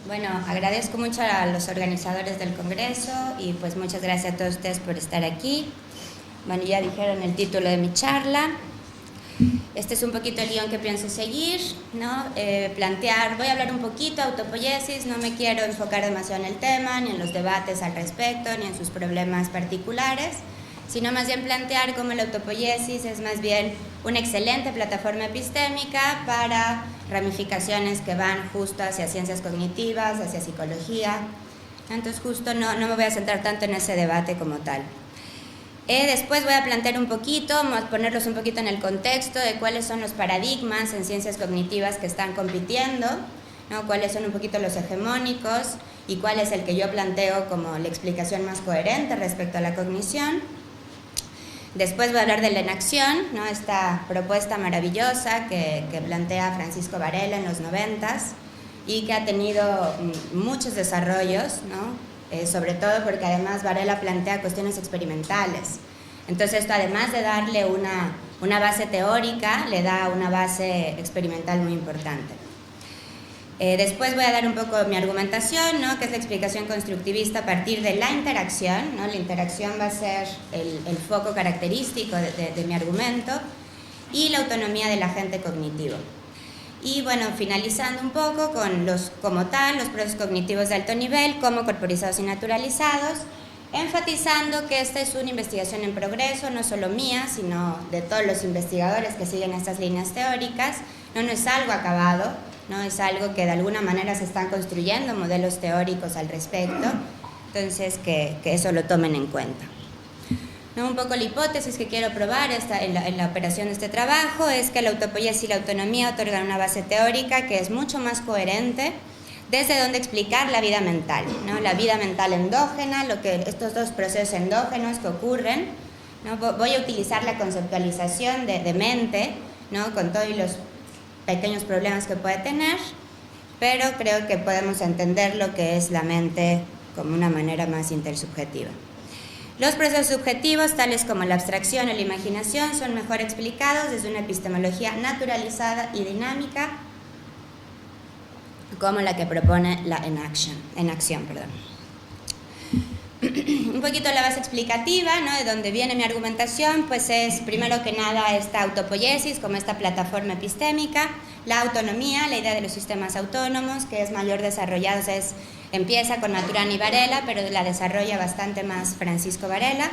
Bueno, agradezco mucho a los organizadores del Congreso y pues muchas gracias a todos ustedes por estar aquí. Bueno, ya dijeron el título de mi charla. Este es un poquito el guión que pienso seguir, ¿no? Voy a hablar un poquito de autopoiesis, no me quiero enfocar demasiado en el tema, ni en los debates al respecto, ni en sus problemas particulares, sino más bien plantear cómo la autopoiesis es más bien una excelente plataforma epistémica para ramificaciones que van justo hacia ciencias cognitivas, hacia psicología. Entonces justo no me voy a centrar tanto en ese debate como tal. Después voy a plantear un poquito, ponerlos un poquito en el contexto de cuáles son los paradigmas en ciencias cognitivas que están compitiendo, ¿no? Cuáles son un poquito los hegemónicos y cuál es el que yo planteo como la explicación más coherente respecto a la cognición. Después voy a hablar de la enacción, ¿no? Esta propuesta maravillosa que plantea Francisco Varela en los 90s y que ha tenido muchos desarrollos, ¿no? Sobre todo porque además Varela plantea cuestiones experimentales. Entonces esto, además de darle una base teórica, le da una base experimental muy importante. Después voy a dar un poco mi argumentación, ¿no? Que es la explicación constructivista a partir de la interacción, ¿no? La interacción va a ser el foco característico de mi argumento, y la autonomía del agente cognitivo. Y bueno, finalizando un poco con como tal, los procesos cognitivos de alto nivel, como corporizados y naturalizados, enfatizando que esta es una investigación en progreso, no solo mía, sino de todos los investigadores que siguen estas líneas teóricas. No es algo acabado, no es algo que de alguna manera se están construyendo modelos teóricos al respecto, entonces que eso lo tomen en cuenta. ¿No? Un poco la hipótesis que quiero probar en la operación de este trabajo es que la autopoiesis y la autonomía otorgan una base teórica que es mucho más coherente desde donde explicar la vida mental, ¿no? La vida mental endógena, estos dos procesos endógenos que ocurren, ¿no? Voy a utilizar la conceptualización de mente, ¿no? Con todos los pequeños problemas que puede tener, pero creo que podemos entender lo que es la mente como una manera más intersubjetiva. Los procesos subjetivos, tales como la abstracción o la imaginación, son mejor explicados desde una epistemología naturalizada y dinámica, como la que propone la enacción. Un poquito la base explicativa, ¿no? De donde viene mi argumentación, pues es primero que nada esta autopoiesis como esta plataforma epistémica, la autonomía, la idea de los sistemas autónomos, que es mayor desarrollada, empieza con Maturana y Varela, pero la desarrolla bastante más Francisco Varela,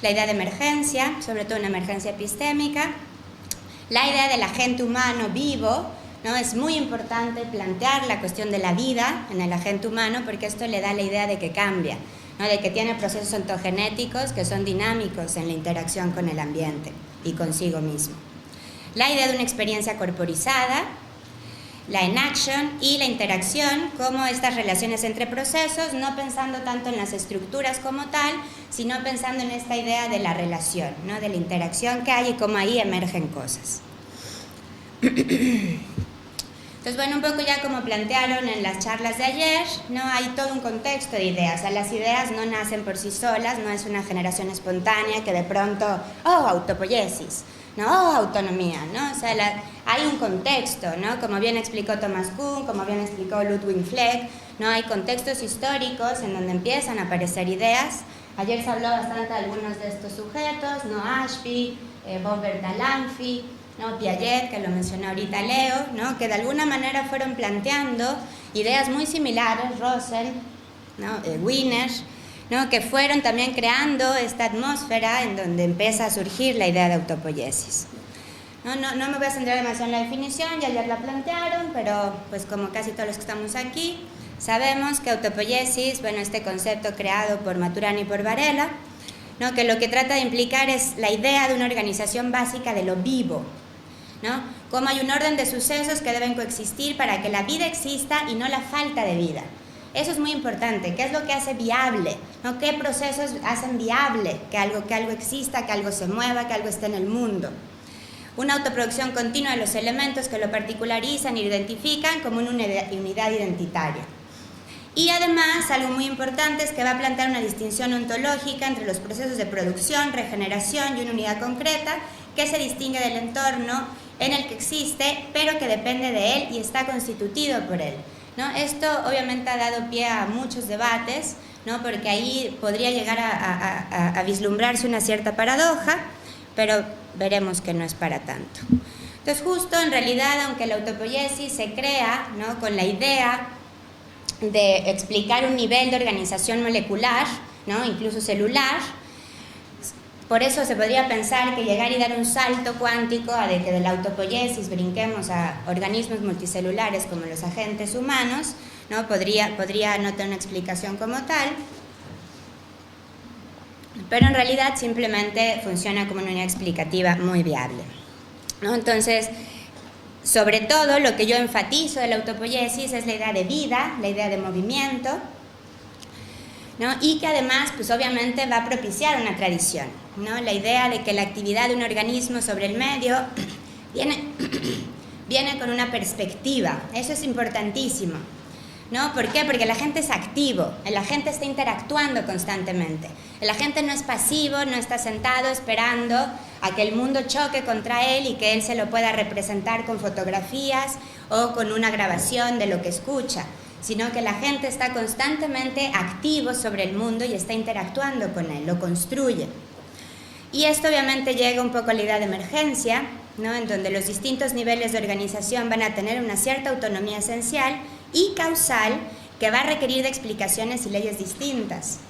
la idea de emergencia, sobre todo una emergencia epistémica, la idea del agente humano vivo, ¿no? Es muy importante plantear la cuestión de la vida en el agente humano porque esto le da la idea de que cambia, ¿no? De que tiene procesos ontogenéticos que son dinámicos en la interacción con el ambiente y consigo mismo. La idea de una experiencia corporizada, la enacción y la interacción como estas relaciones entre procesos, no pensando tanto en las estructuras como tal, sino pensando en esta idea de la relación, ¿no? De la interacción que hay y cómo ahí emergen cosas. Entonces, bueno, un poco ya como plantearon en las charlas de ayer, ¿no? Hay todo un contexto de ideas. O sea, las ideas no nacen por sí solas, no es una generación espontánea que de pronto, autopoiesis, ¿no? Autonomía, ¿no? O sea, hay un contexto, ¿no? Como bien explicó Thomas Kuhn, como bien explicó Ludwig Fleck, ¿no? Hay contextos históricos en donde empiezan a aparecer ideas. Ayer se habló bastante de algunos de estos sujetos, ¿no? Ashby, Bob Bertalanffy, ¿no? Piaget, que lo mencionó ahorita Leo, ¿no? Que de alguna manera fueron planteando ideas muy similares, Russell, ¿no? Wiener, ¿no? Que fueron también creando esta atmósfera en donde empieza a surgir la idea de autopoiesis. No me voy a centrar demasiado en la definición, ya ayer la plantearon, pero pues como casi todos los que estamos aquí, sabemos que autopoiesis, bueno, este concepto creado por Maturana y por Varela, ¿no? Que lo que trata de implicar es la idea de una organización básica de lo vivo, ¿no? Como hay un orden de sucesos que deben coexistir para que la vida exista y no la falta de vida. Eso es muy importante. ¿Qué es lo que hace viable? ¿No? ¿Qué procesos hacen viable que algo exista, que algo se mueva, que algo esté en el mundo? Una autoproducción continua de los elementos que lo particularizan e identifican como una unidad identitaria. Y además, algo muy importante es que va a plantear una distinción ontológica entre los procesos de producción, regeneración y una unidad concreta que se distingue del entorno en el que existe, pero que depende de él y está constituido por él, ¿no? Esto obviamente ha dado pie a muchos debates, ¿no? Porque ahí podría llegar a vislumbrarse una cierta paradoja, pero veremos que no es para tanto. Entonces, justo en realidad, aunque la autopoiesis se crea, ¿no?, con la idea de explicar un nivel de organización molecular, ¿no?, incluso celular, por eso se podría pensar que llegar y dar un salto cuántico a de que de la autopoiesis brinquemos a organismos multicelulares como los agentes humanos, ¿no?, podría no tener una explicación como tal, pero en realidad simplemente funciona como una unidad explicativa muy viable, ¿no? Entonces, sobre todo lo que yo enfatizo de la autopoiesis es la idea de vida, la idea de movimiento, ¿no?, y que además, pues obviamente va a propiciar una tradición, ¿no? La idea de que la actividad de un organismo sobre el medio viene con una perspectiva, eso es importantísimo, ¿no? ¿Por qué? Porque el agente es activo, el agente está interactuando constantemente, el agente no es pasivo, no está sentado esperando a que el mundo choque contra él y que él se lo pueda representar con fotografías o con una grabación de lo que escucha, sino que la gente está constantemente activo sobre el mundo y está interactuando con él, lo construye. Y esto obviamente llega un poco a la idea de emergencia, ¿no?, en donde los distintos niveles de organización van a tener una cierta autonomía esencial y causal que va a requerir de explicaciones y leyes distintas.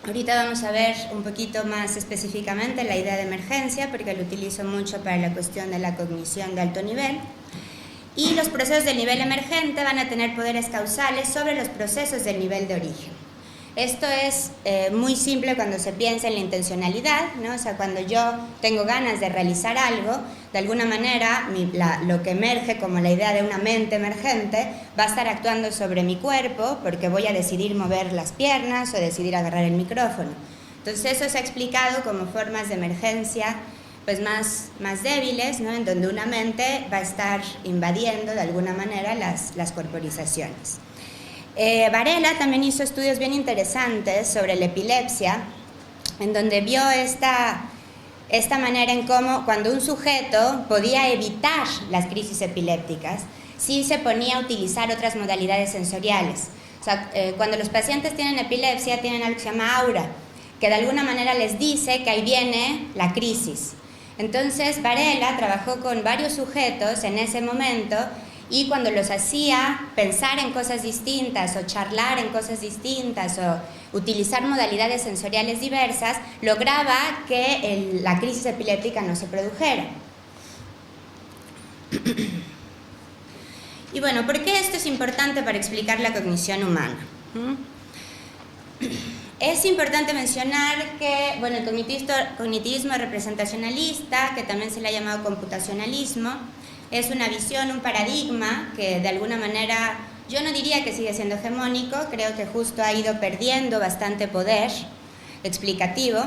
Ahorita vamos a ver un poquito más específicamente la idea de emergencia, porque lo utilizo mucho para la cuestión de la cognición de alto nivel. Y los procesos del nivel emergente van a tener poderes causales sobre los procesos del nivel de origen. Esto es muy simple cuando se piensa en la intencionalidad, ¿no? O sea, cuando yo tengo ganas de realizar algo, de alguna manera lo que emerge como la idea de una mente emergente va a estar actuando sobre mi cuerpo porque voy a decidir mover las piernas o decidir agarrar el micrófono. Entonces eso se ha explicado como formas de emergencia pues más débiles, ¿no?, en donde una mente va a estar invadiendo de alguna manera las corporizaciones. Varela también hizo estudios bien interesantes sobre la epilepsia, en donde vio esta manera en cómo cuando un sujeto podía evitar las crisis epilépticas, sí se ponía a utilizar otras modalidades sensoriales. O sea, cuando los pacientes tienen epilepsia tienen algo que se llama aura, que de alguna manera les dice que ahí viene la crisis. Entonces Varela trabajó con varios sujetos en ese momento y cuando los hacía pensar en cosas distintas o charlar en cosas distintas o utilizar modalidades sensoriales diversas, lograba que la crisis epiléptica no se produjera. Y bueno, ¿por qué esto es importante para explicar la cognición humana? Es importante mencionar que, bueno, el cognitivismo representacionalista, que también se le ha llamado computacionalismo, es una visión, un paradigma que de alguna manera, yo no diría que sigue siendo hegemónico, creo que justo ha ido perdiendo bastante poder explicativo,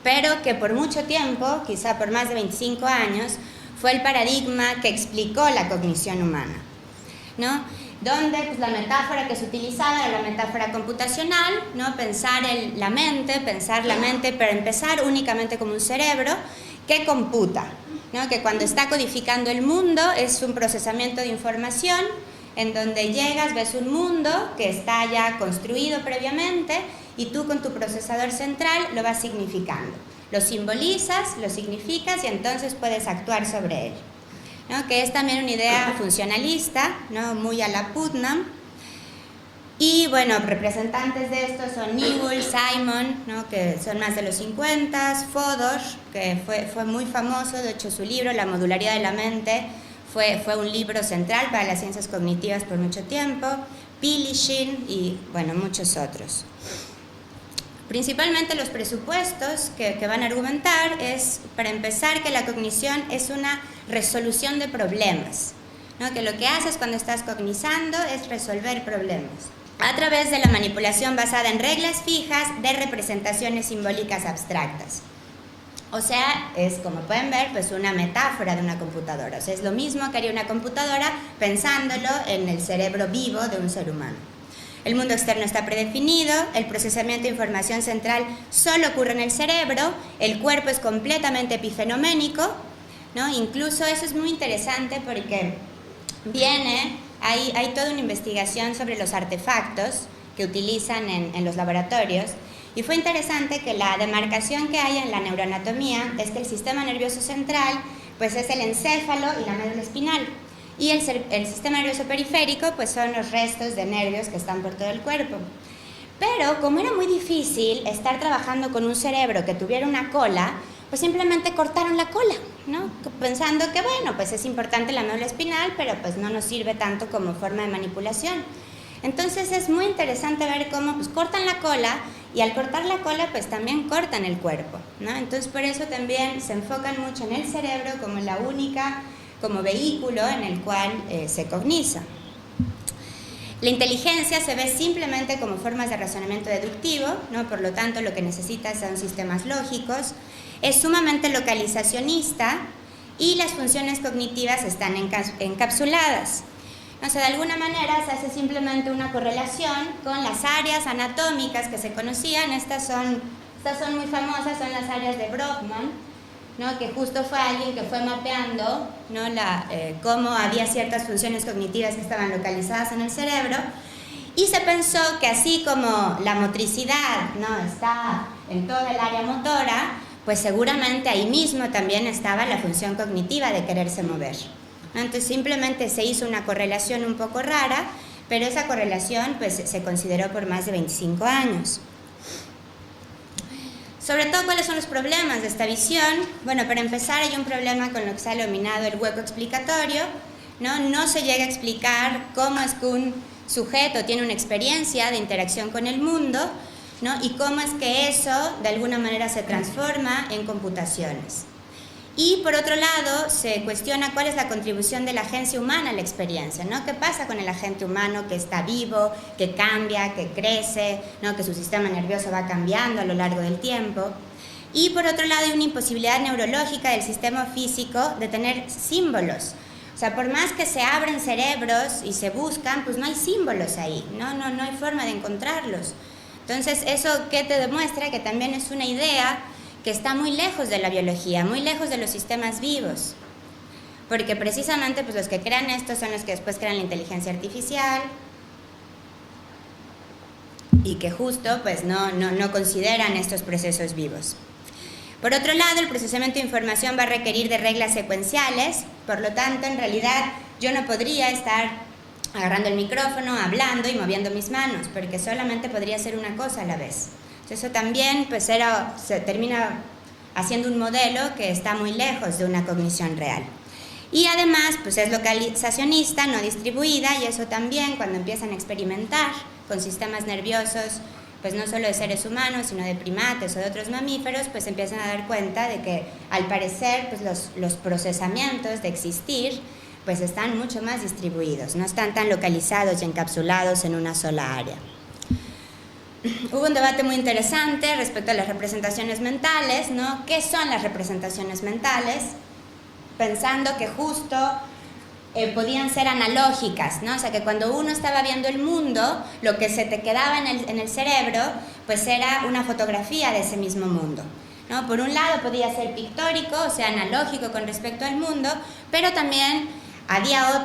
pero que por mucho tiempo, quizá por más de 25 años, fue el paradigma que explicó la cognición humana, ¿no? Donde pues, la metáfora que se utilizaba era la metáfora computacional, ¿no? Pensar la mente, pero empezar únicamente como un cerebro que computa, ¿no? Que cuando está codificando el mundo es un procesamiento de información en donde llegas, ves un mundo que está ya construido previamente y tú con tu procesador central lo vas significando. Lo simbolizas, lo significas y entonces puedes actuar sobre él, ¿no? Que es también una idea funcionalista, ¿no? Muy a la Putnam. Y bueno, representantes de esto son Newell, Simon, ¿no? Que son más de los 50, Fodor, que fue muy famoso, de hecho su libro, La modularidad de la mente, fue un libro central para las ciencias cognitivas por mucho tiempo, Pilishin y bueno, muchos otros. Principalmente los presupuestos que van a argumentar es, para empezar, que la cognición es una resolución de problemas, ¿no? Que lo que haces cuando estás cognizando es resolver problemas a través de la manipulación basada en reglas fijas de representaciones simbólicas abstractas. O sea, es, como pueden ver, pues una metáfora de una computadora. O sea, es lo mismo que haría una computadora pensándolo en el cerebro vivo de un ser humano. El mundo externo está predefinido, el procesamiento de información central solo ocurre en el cerebro, el cuerpo es completamente epifenoménico, ¿no? Incluso eso es muy interesante porque hay toda una investigación sobre los artefactos que utilizan en los laboratorios, y fue interesante que la demarcación que hay en la neuroanatomía es que el sistema nervioso central pues es el encéfalo y la médula espinal, y el sistema nervioso periférico pues son los restos de nervios que están por todo el cuerpo. Pero como era muy difícil estar trabajando con un cerebro que tuviera una cola, pues simplemente cortaron la cola, ¿no? Pensando que bueno, pues es importante la médula espinal, pero pues no nos sirve tanto como forma de manipulación. Entonces es muy interesante ver cómo pues cortan la cola, y al cortar la cola pues también cortan el cuerpo, ¿no? Entonces por eso también se enfocan mucho en el cerebro como vehículo en el cual se cogniza. La inteligencia se ve simplemente como formas de razonamiento deductivo, ¿no? Por lo tanto lo que necesita son sistemas lógicos, es sumamente localizacionista y las funciones cognitivas están encapsuladas. O sea, de alguna manera se hace simplemente una correlación con las áreas anatómicas que se conocían. Estas son muy famosas, son las áreas de Brodmann, ¿no? Que justo fue alguien que fue mapeando, ¿no? Cómo había ciertas funciones cognitivas que estaban localizadas en el cerebro, y se pensó que así como la motricidad, ¿no? Está en toda el área motora, pues seguramente ahí mismo también estaba la función cognitiva de quererse mover. Entonces simplemente se hizo una correlación un poco rara, pero esa correlación pues se consideró por más de 25 años. Sobre todo, ¿cuáles son los problemas de esta visión? Bueno, para empezar hay un problema con lo que se ha denominado el hueco explicatorio, ¿no? No se llega a explicar cómo es que un sujeto tiene una experiencia de interacción con el mundo, ¿no? Y cómo es que eso de alguna manera se transforma en computaciones. Y por otro lado, se cuestiona cuál es la contribución de la agencia humana a la experiencia, ¿no? ¿Qué pasa con el agente humano que está vivo, que cambia, que crece, ¿no? Que su sistema nervioso va cambiando a lo largo del tiempo? Y por otro lado, hay una imposibilidad neurológica del sistema físico de tener símbolos. O sea, por más que se abren cerebros y se buscan, pues no hay símbolos ahí, no hay forma de encontrarlos. Entonces, ¿eso qué te demuestra? Que también es una idea que está muy lejos de la biología, muy lejos de los sistemas vivos, porque precisamente pues los que crean esto son los que después crean la inteligencia artificial y que justo pues no consideran estos procesos vivos. Por otro lado, el procesamiento de información va a requerir de reglas secuenciales, por lo tanto, en realidad yo no podría estar agarrando el micrófono, hablando y moviendo mis manos, porque solamente podría hacer una cosa a la vez. Eso también pues se termina haciendo un modelo que está muy lejos de una cognición real. Y además pues es localizacionista, no distribuida, y eso también cuando empiezan a experimentar con sistemas nerviosos, pues no solo de seres humanos, sino de primates o de otros mamíferos, pues empiezan a dar cuenta de que al parecer pues los procesamientos de existir pues están mucho más distribuidos, no están tan localizados y encapsulados en una sola área. Hubo un debate muy interesante respecto a las representaciones mentales, ¿no? ¿Qué son las representaciones mentales? Pensando que justo podían ser analógicas, ¿no? O sea, que cuando uno estaba viendo el mundo, lo que se te quedaba en el cerebro, pues era una fotografía de ese mismo mundo, ¿no? Por un lado podía ser pictórico, o sea, analógico con respecto al mundo, pero también había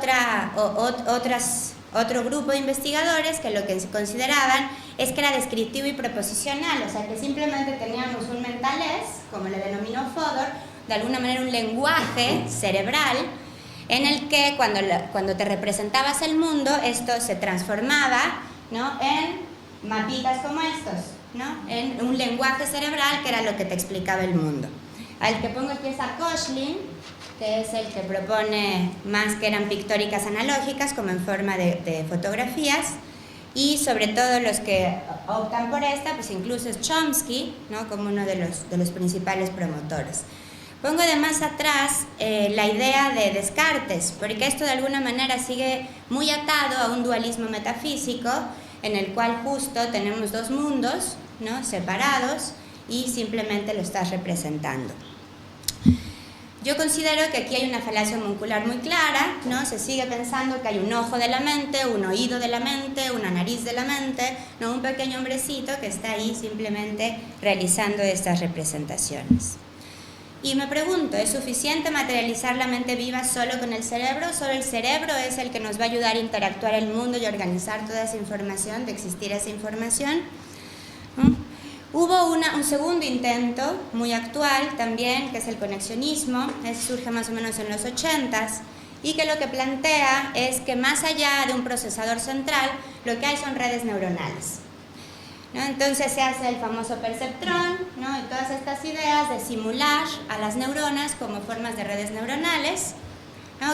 otro grupo de investigadores que lo que consideraban es que era descriptivo y proposicional, o sea que simplemente teníamos un mentalés, como le denominó Fodor, de alguna manera un lenguaje cerebral en el que cuando te representabas el mundo, esto se transformaba, ¿no? En mapitas como estos, ¿no? En un lenguaje cerebral que era lo que te explicaba el mundo. Al que pongo aquí es a Koechlin, que es el que propone más que eran pictóricas analógicas como en forma de fotografías, y sobre todo los que optan por esta, pues incluso es Chomsky, ¿no? Como uno de los principales promotores. Pongo de más atrás la idea de Descartes, porque esto de alguna manera sigue muy atado a un dualismo metafísico en el cual justo tenemos dos mundos, ¿no? Separados, y simplemente lo estás representando. Yo considero que aquí hay una falacia homuncular muy clara, ¿no? Se sigue pensando que hay un ojo de la mente, un oído de la mente, una nariz de la mente, ¿no? Un pequeño hombrecito que está ahí simplemente realizando estas representaciones. Y me pregunto, ¿es suficiente materializar la mente viva solo con el cerebro? ¿Solo el cerebro es el que nos va a ayudar a interactuar el mundo y organizar toda esa información, de existir esa información? Hubo un segundo intento, muy actual también, que es el conexionismo. Surge más o menos en los 80s, y que lo que plantea es que más allá de un procesador central, lo que hay son redes neuronales, ¿no? Entonces se hace el famoso perceptrón, ¿no? Y todas estas ideas de simular a las neuronas como formas de redes neuronales, ¿no?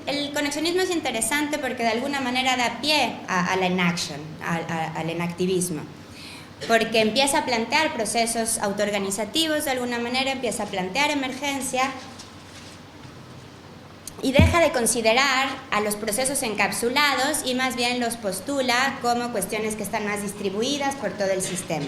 El conexionismo es interesante porque de alguna manera da pie a la inaction, al inactivismo, porque empieza a plantear procesos autoorganizativos, de alguna manera empieza a plantear emergencia y deja de considerar a los procesos encapsulados y más bien los postula como cuestiones que están más distribuidas por todo el sistema.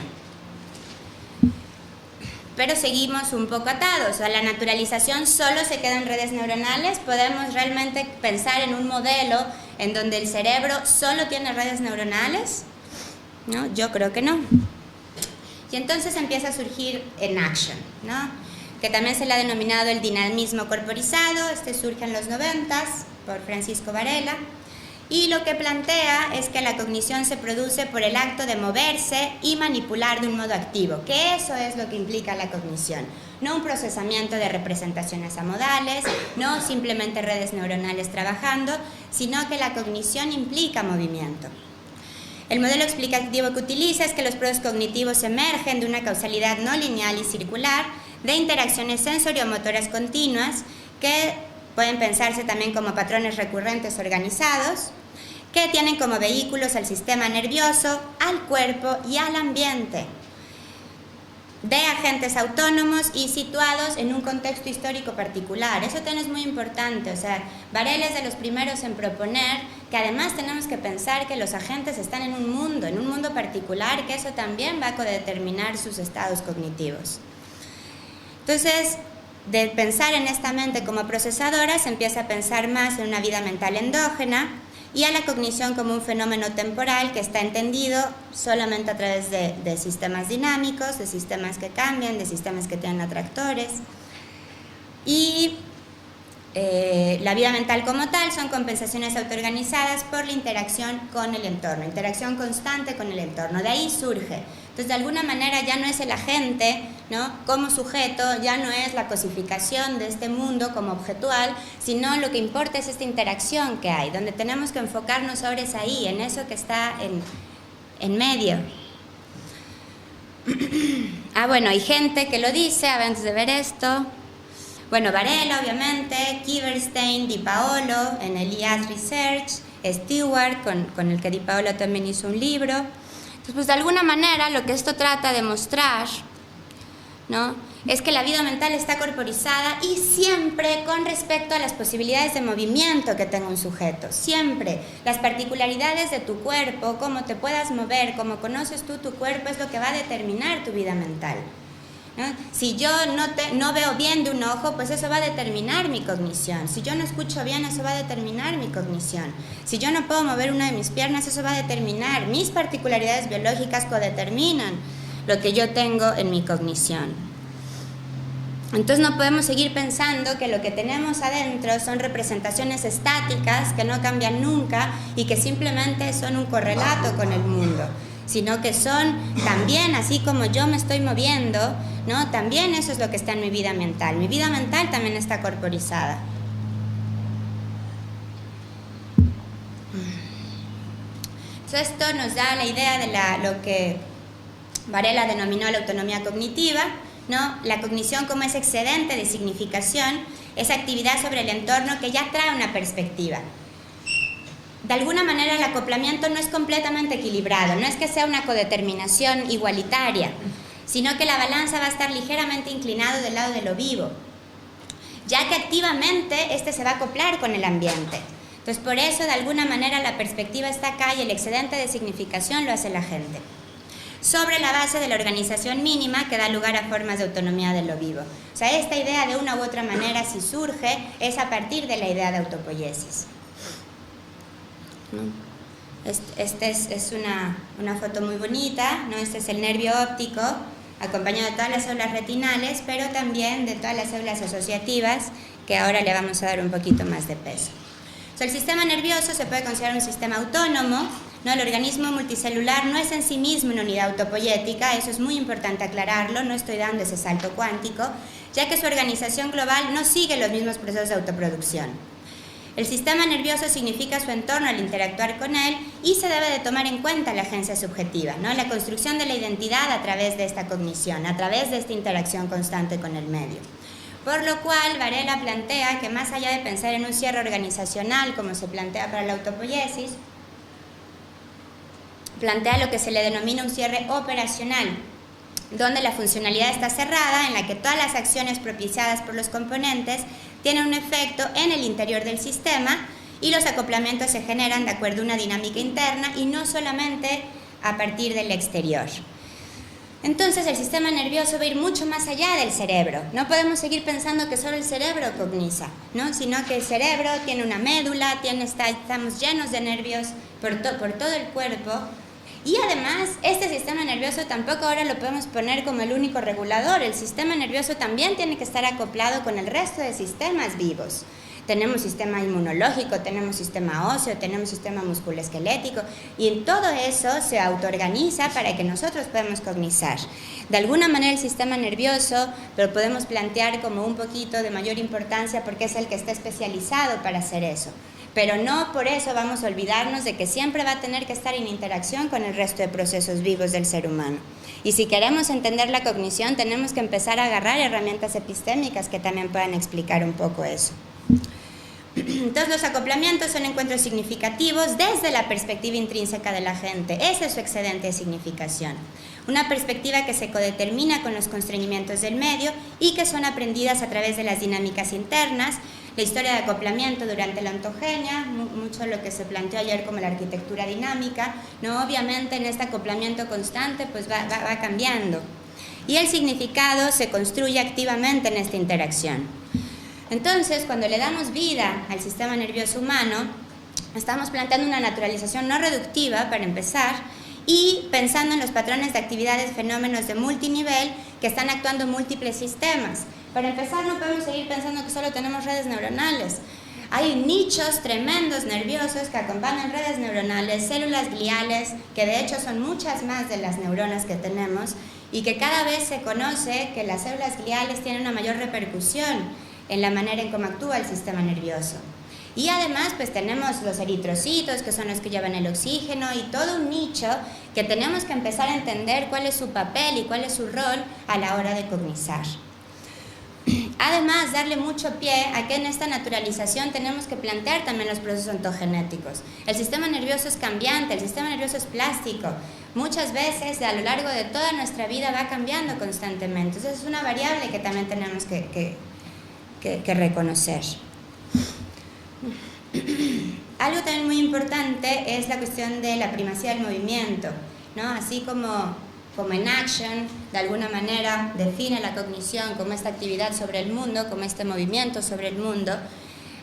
Pero seguimos un poco atados. La naturalización solo se queda en redes neuronales. ¿Podemos realmente pensar en un modelo en donde el cerebro solo tiene redes neuronales? ¿No? Yo creo que no. Y entonces empieza a surgir enaction, ¿no? Que también se le ha denominado el dinamismo corporizado. Surge en los 90s por Francisco Varela, y lo que plantea es que la cognición se produce por el acto de moverse y manipular de un modo activo, que eso es lo que implica la cognición, no un procesamiento de representaciones amodales, no simplemente redes neuronales trabajando, sino que la cognición implica movimiento. El modelo explicativo que utiliza es que los procesos cognitivos emergen de una causalidad no lineal y circular, de interacciones sensoriomotoras continuas, que pueden pensarse también como patrones recurrentes organizados, que tienen como vehículos al sistema nervioso, al cuerpo y al ambiente, de agentes autónomos y situados en un contexto histórico particular. Eso también es muy importante. O sea, Varela es de los primeros en proponer que además tenemos que pensar que los agentes están en un mundo particular, que eso también va a codeterminar sus estados cognitivos. Entonces, de pensar en esta mente como procesadora, se empieza a pensar más en una vida mental endógena y a la cognición como un fenómeno temporal que está entendido solamente a través de sistemas dinámicos, de sistemas que cambian, de sistemas que tienen atractores. Y la vida mental como tal son compensaciones autoorganizadas por la interacción con el entorno, interacción constante con el entorno. De ahí surge. Entonces, de alguna manera ya no es el agente, ¿no?, como sujeto, ya no es la cosificación de este mundo como objetual, sino lo que importa es esta interacción que hay, donde tenemos que enfocarnos ahora es ahí, en eso que está en medio. Bueno, hay gente que lo dice antes de ver esto. Bueno, Varela, obviamente, Kiverstein, Di Paolo, en el IAS Research, Stewart, con el que Di Paolo también hizo un libro. Entonces, pues de alguna manera lo que esto trata de mostrar, ¿no?, es que la vida mental está corporizada y siempre con respecto a las posibilidades de movimiento que tenga un sujeto. Siempre. Las particularidades de tu cuerpo, cómo te puedas mover, cómo conoces tú tu cuerpo, es lo que va a determinar tu vida mental, ¿no? Si yo no veo bien de un ojo, pues eso va a determinar mi cognición. Si yo no escucho bien, eso va a determinar mi cognición. Si yo no puedo mover una de mis piernas, eso va a determinar. Mis particularidades biológicas codeterminan lo que yo tengo en mi cognición. Entonces no podemos seguir pensando que lo que tenemos adentro son representaciones estáticas que no cambian nunca y que simplemente son un correlato con el mundo, sino que son también, así como yo me estoy moviendo, ¿no?, también eso es lo que está en mi vida mental. Mi vida mental también está corporizada. Entonces esto nos da la idea de lo que Varela denominó la autonomía cognitiva, ¿no? La cognición como ese excedente de significación, esa actividad sobre el entorno que ya trae una perspectiva. De alguna manera el acoplamiento no es completamente equilibrado, no es que sea una codeterminación igualitaria, sino que la balanza va a estar ligeramente inclinado del lado de lo vivo, ya que activamente se va a acoplar con el ambiente. Entonces, por eso, de alguna manera, la perspectiva está acá y el excedente de significación lo hace la gente, sobre la base de la organización mínima que da lugar a formas de autonomía de lo vivo. O sea, esta idea de una u otra manera, si surge, es a partir de la idea de autopoiesis. Esta es una foto muy bonita, ¿no? Este es el nervio óptico, acompañado de todas las células retinales, pero también de todas las células asociativas, que ahora le vamos a dar un poquito más de peso. El sistema nervioso se puede considerar un sistema autónomo, ¿no? El organismo multicelular no es en sí mismo una unidad autopoyética, eso es muy importante aclararlo, no estoy dando ese salto cuántico, ya que su organización global no sigue los mismos procesos de autoproducción. El sistema nervioso significa su entorno al interactuar con él y se debe de tomar en cuenta la agencia subjetiva, ¿no? La construcción de la identidad a través de esta cognición, a través de esta interacción constante con el medio. Por lo cual, Varela plantea que más allá de pensar en un cierre organizacional, como se plantea para la autopoiesis, plantea lo que se le denomina un cierre operacional, donde la funcionalidad está cerrada, en la que todas las acciones propiciadas por los componentes tienen un efecto en el interior del sistema y los acoplamientos se generan de acuerdo a una dinámica interna y no solamente a partir del exterior. Entonces el sistema nervioso va a ir mucho más allá del cerebro. No podemos seguir pensando que solo el cerebro cogniza, ¿no? Sino que el cerebro tiene una médula, estamos llenos de nervios por todo el cuerpo. Y además, este sistema nervioso tampoco ahora lo podemos poner como el único regulador. El sistema nervioso también tiene que estar acoplado con el resto de sistemas vivos. Tenemos sistema inmunológico, tenemos sistema óseo, tenemos sistema musculoesquelético y en todo eso se autoorganiza para que nosotros podamos cognizar. De alguna manera el sistema nervioso lo podemos plantear como un poquito de mayor importancia porque es el que está especializado para hacer eso. Pero no por eso vamos a olvidarnos de que siempre va a tener que estar en interacción con el resto de procesos vivos del ser humano. Y si queremos entender la cognición, tenemos que empezar a agarrar herramientas epistémicas que también puedan explicar un poco eso. Entonces los acoplamientos son encuentros significativos desde la perspectiva intrínseca de la gente. Ese es su excedente de significación. Una perspectiva que se codetermina con los constreñimientos del medio y que son aprendidas a través de las dinámicas internas, la historia de acoplamiento durante la ontogenia, mucho lo que se planteó ayer como la arquitectura dinámica, ¿no? Obviamente en este acoplamiento constante pues va cambiando. Y el significado se construye activamente en esta interacción. Entonces, cuando le damos vida al sistema nervioso humano, estamos planteando una naturalización no reductiva, para empezar, y pensando en los patrones de actividades, fenómenos de multinivel que están actuando en múltiples sistemas. Para empezar, no podemos seguir pensando que solo tenemos redes neuronales. Hay nichos tremendos nerviosos que acompañan redes neuronales, células gliales, que de hecho son muchas más de las neuronas que tenemos, y que cada vez se conoce que las células gliales tienen una mayor repercusión en la manera en cómo actúa el sistema nervioso. Y además pues tenemos los eritrocitos, que son los que llevan el oxígeno, y todo un nicho que tenemos que empezar a entender cuál es su papel y cuál es su rol a la hora de cognizar. Además, darle mucho pie a que en esta naturalización tenemos que plantear también los procesos ontogenéticos. El sistema nervioso es cambiante, el sistema nervioso es plástico. Muchas veces a lo largo de toda nuestra vida va cambiando constantemente. Entonces es una variable que también tenemos que reconocer. Algo también muy importante es la cuestión de la primacía del movimiento, ¿no? Así como en Action, de alguna manera, define la cognición como esta actividad sobre el mundo, como este movimiento sobre el mundo,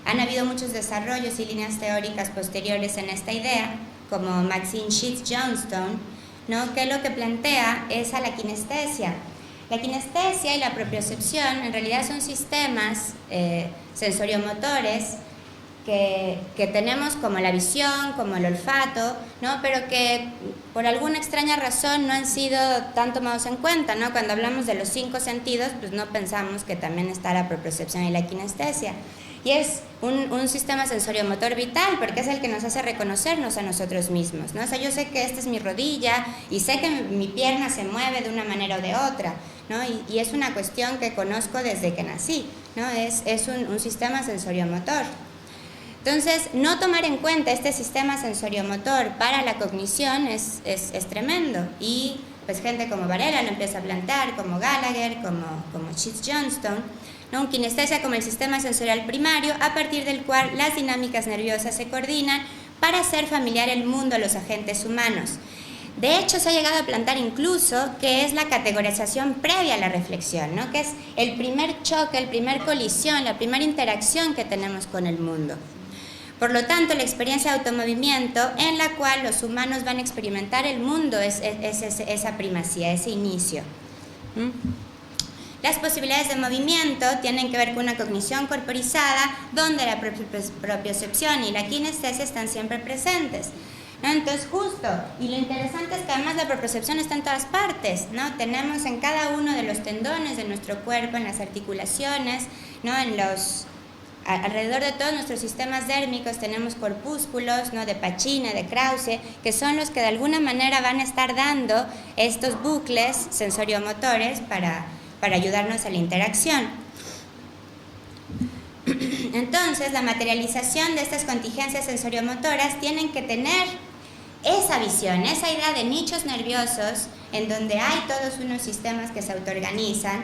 han habido muchos desarrollos y líneas teóricas posteriores en esta idea, como Maxine Sheets Johnstone, ¿no? Que lo que plantea es a la kinestesia. La kinestesia y la propiocepción en realidad son sistemas sensoriomotores que tenemos como la visión, como el olfato, ¿no? Pero que por alguna extraña razón no han sido tan tomados en cuenta, ¿no? Cuando hablamos de los 5 sentidos, pues no pensamos que también está la propiocepción y la kinestesia. Y es un sistema sensoriomotor vital porque es el que nos hace reconocernos a nosotros mismos, ¿no? O sea, yo sé que esta es mi rodilla y sé que mi pierna se mueve de una manera o de otra, ¿no? Y es una cuestión que conozco desde que nací, ¿no? Es un sistema sensoriomotor. Entonces, no tomar en cuenta este sistema sensoriomotor para la cognición es tremendo. Y pues gente como Varela lo empieza a plantear, como Gallagher, como Sheets Johnstone, ¿no? Kinestesia como el sistema sensorial primario, a partir del cual las dinámicas nerviosas se coordinan para hacer familiar el mundo a los agentes humanos. De hecho, se ha llegado a plantear incluso que es la categorización previa a la reflexión, ¿no? Que es el primer choque, el primer colisión, la primera interacción que tenemos con el mundo. Por lo tanto, la experiencia de automovimiento en la cual los humanos van a experimentar el mundo es esa primacía, ese inicio. Las posibilidades de movimiento tienen que ver con una cognición corporizada donde la propiocepción y la kinestesia están siempre presentes, ¿no? Entonces, justo, y lo interesante es que además la propiocepción está en todas partes, ¿no? Tenemos en cada uno de los tendones de nuestro cuerpo, en las articulaciones, ¿no? Alrededor de todos nuestros sistemas dérmicos tenemos corpúsculos, ¿no? De Pacini, de Krause, que son los que de alguna manera van a estar dando estos bucles sensoriomotores para ayudarnos a la interacción. Entonces, la materialización de estas contingencias sensoriomotoras tienen que tener esa visión, esa idea de nichos nerviosos en donde hay todos unos sistemas que se autoorganizan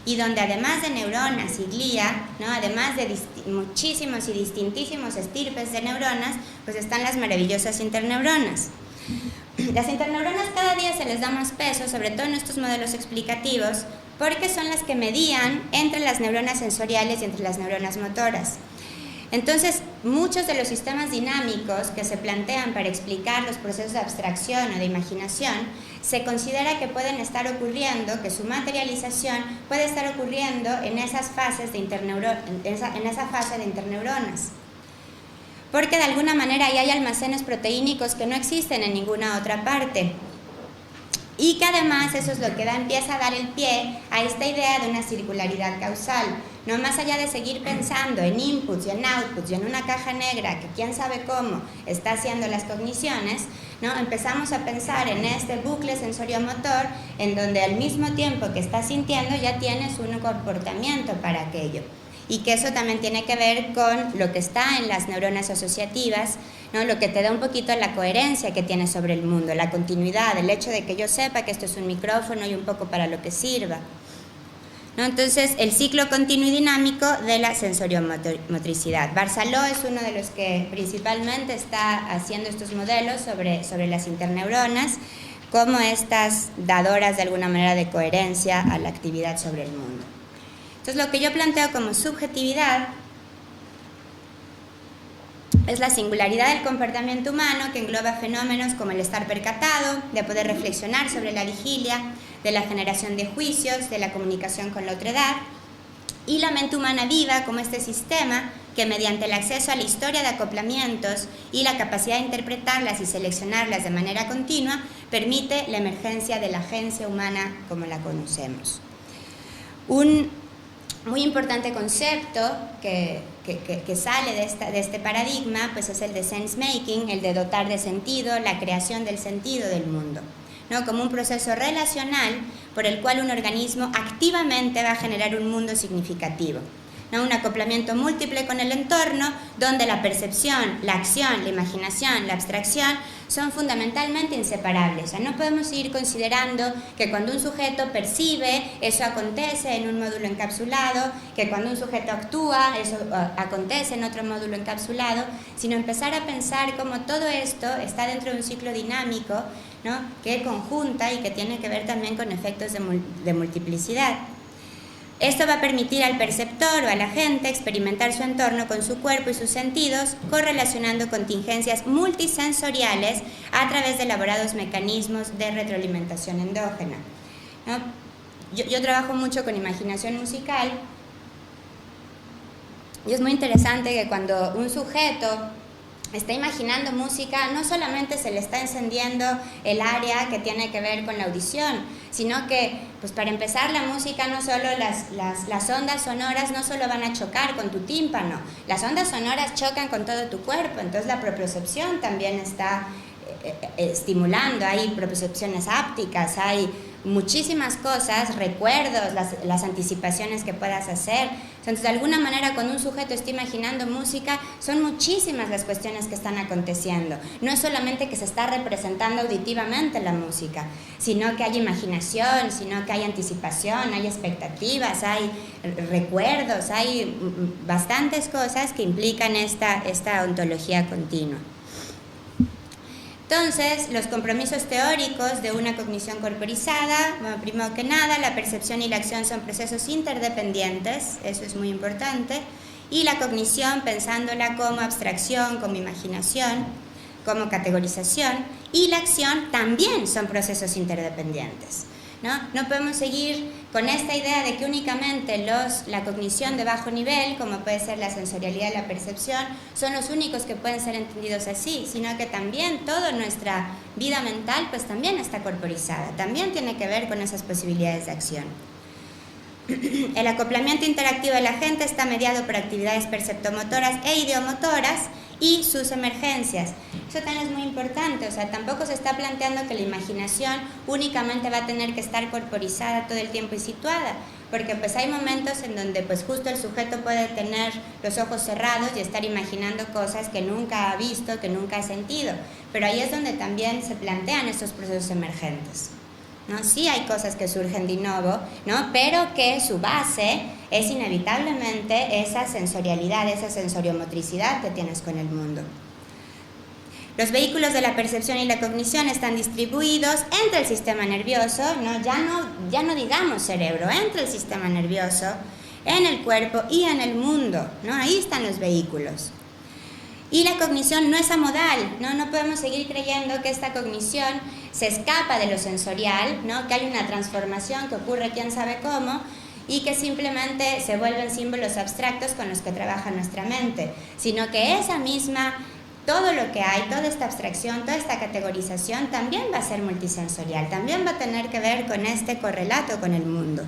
y donde además de neuronas y glía, ¿no? Además de muchísimos y distintísimos estirpes de neuronas, pues están las maravillosas interneuronas. Las interneuronas cada día se les da más peso, sobre todo en estos modelos explicativos, porque son las que medían entre las neuronas sensoriales y entre las neuronas motoras. Entonces, muchos de los sistemas dinámicos que se plantean para explicar los procesos de abstracción o de imaginación, se considera que pueden estar ocurriendo, que su materialización puede estar ocurriendo en esas fases de en esa fase de interneuronas. Porque de alguna manera ahí hay almacenes proteínicos que no existen en ninguna otra parte. Y que además eso es lo que empieza a dar el pie a esta idea de una circularidad causal. No más allá de seguir pensando en inputs y en outputs y en una caja negra que quién sabe cómo está haciendo las cogniciones, ¿no? Empezamos a pensar en este bucle sensoriomotor en donde al mismo tiempo que estás sintiendo ya tienes un comportamiento para aquello. Y que eso también tiene que ver con lo que está en las neuronas asociativas, ¿no? Lo que te da un poquito la coherencia que tienes sobre el mundo, la continuidad, el hecho de que yo sepa que esto es un micrófono y un poco para lo que sirva, ¿no? Entonces, el ciclo continuo y dinámico de la sensoriomotricidad. Barceló es uno de los que principalmente está haciendo estos modelos sobre las interneuronas como estas dadoras de alguna manera de coherencia a la actividad sobre el mundo. Entonces, lo que yo planteo como subjetividad es la singularidad del comportamiento humano que engloba fenómenos como el estar percatado, de poder reflexionar sobre la vigilia, de la generación de juicios, de la comunicación con la otredad, y la mente humana viva como este sistema que mediante el acceso a la historia de acoplamientos y la capacidad de interpretarlas y seleccionarlas de manera continua, permite la emergencia de la agencia humana como la conocemos. Un muy importante concepto que sale de este paradigma pues es el de sense making, el de dotar de sentido, la creación del sentido del mundo, ¿no? Como un proceso relacional por el cual un organismo activamente va a generar un mundo significativo, ¿no? Un acoplamiento múltiple con el entorno donde la percepción, la acción, la imaginación, la abstracción son fundamentalmente inseparables. O sea, no podemos seguir considerando que cuando un sujeto percibe, eso acontece en un módulo encapsulado, que cuando un sujeto actúa, eso acontece en otro módulo encapsulado, sino empezar a pensar cómo todo esto está dentro de un ciclo dinámico, ¿no? Que conjunta y que tiene que ver también con efectos de multiplicidad. Esto va a permitir al perceptor o a la gente experimentar su entorno con su cuerpo y sus sentidos, correlacionando contingencias multisensoriales a través de elaborados mecanismos de retroalimentación endógena, ¿no? Yo trabajo mucho con imaginación musical y es muy interesante que cuando un sujeto está imaginando música, no solamente se le está encendiendo el área que tiene que ver con la audición, sino que, pues para empezar, la música no solo, las ondas sonoras no solo van a chocar con tu tímpano, las ondas sonoras chocan con todo tu cuerpo, entonces la propiocepción también está estimulando, hay propiocepciones ápticas, hay muchísimas cosas, recuerdos, las anticipaciones que puedas hacer. Entonces, de alguna manera, cuando un sujeto está imaginando música, son muchísimas las cuestiones que están aconteciendo. No es solamente que se está representando auditivamente la música, sino que hay imaginación, sino que hay anticipación, hay expectativas, hay recuerdos, hay bastantes cosas que implican esta ontología continua. Entonces, los compromisos teóricos de una cognición corporizada, bueno, primero que nada, la percepción y la acción son procesos interdependientes, eso es muy importante, y la cognición pensándola como abstracción, como imaginación, como categorización, y la acción también son procesos interdependientes, ¿no? No podemos seguir con esta idea de que únicamente la cognición de bajo nivel, como puede ser la sensorialidad y la percepción, son los únicos que pueden ser entendidos así, sino que también toda nuestra vida mental pues también está corporizada, también tiene que ver con esas posibilidades de acción. El acoplamiento interactivo de la gente está mediado por actividades perceptomotoras e ideomotoras y sus emergencias. Eso también es muy importante, o sea, tampoco se está planteando que la imaginación únicamente va a tener que estar corporizada todo el tiempo y situada, porque pues hay momentos en donde pues justo el sujeto puede tener los ojos cerrados y estar imaginando cosas que nunca ha visto, que nunca ha sentido, pero ahí es donde también se plantean estos procesos emergentes, ¿no? Sí hay cosas que surgen de nuevo, ¿no? Pero que su base es inevitablemente esa sensorialidad, esa sensoriomotricidad que tienes con el mundo. Los vehículos de la percepción y la cognición están distribuidos entre el sistema nervioso, ¿no? Ya no digamos cerebro, entre el sistema nervioso, en el cuerpo y en el mundo, ¿no? Ahí están los vehículos. Y la cognición no es amodal, ¿no? No podemos seguir creyendo que esta cognición se escapa de lo sensorial, ¿no? Que hay una transformación que ocurre quién sabe cómo y que simplemente se vuelven símbolos abstractos con los que trabaja nuestra mente, sino que esa misma, todo lo que hay, toda esta abstracción, toda esta categorización también va a ser multisensorial, también va a tener que ver con este correlato con el mundo.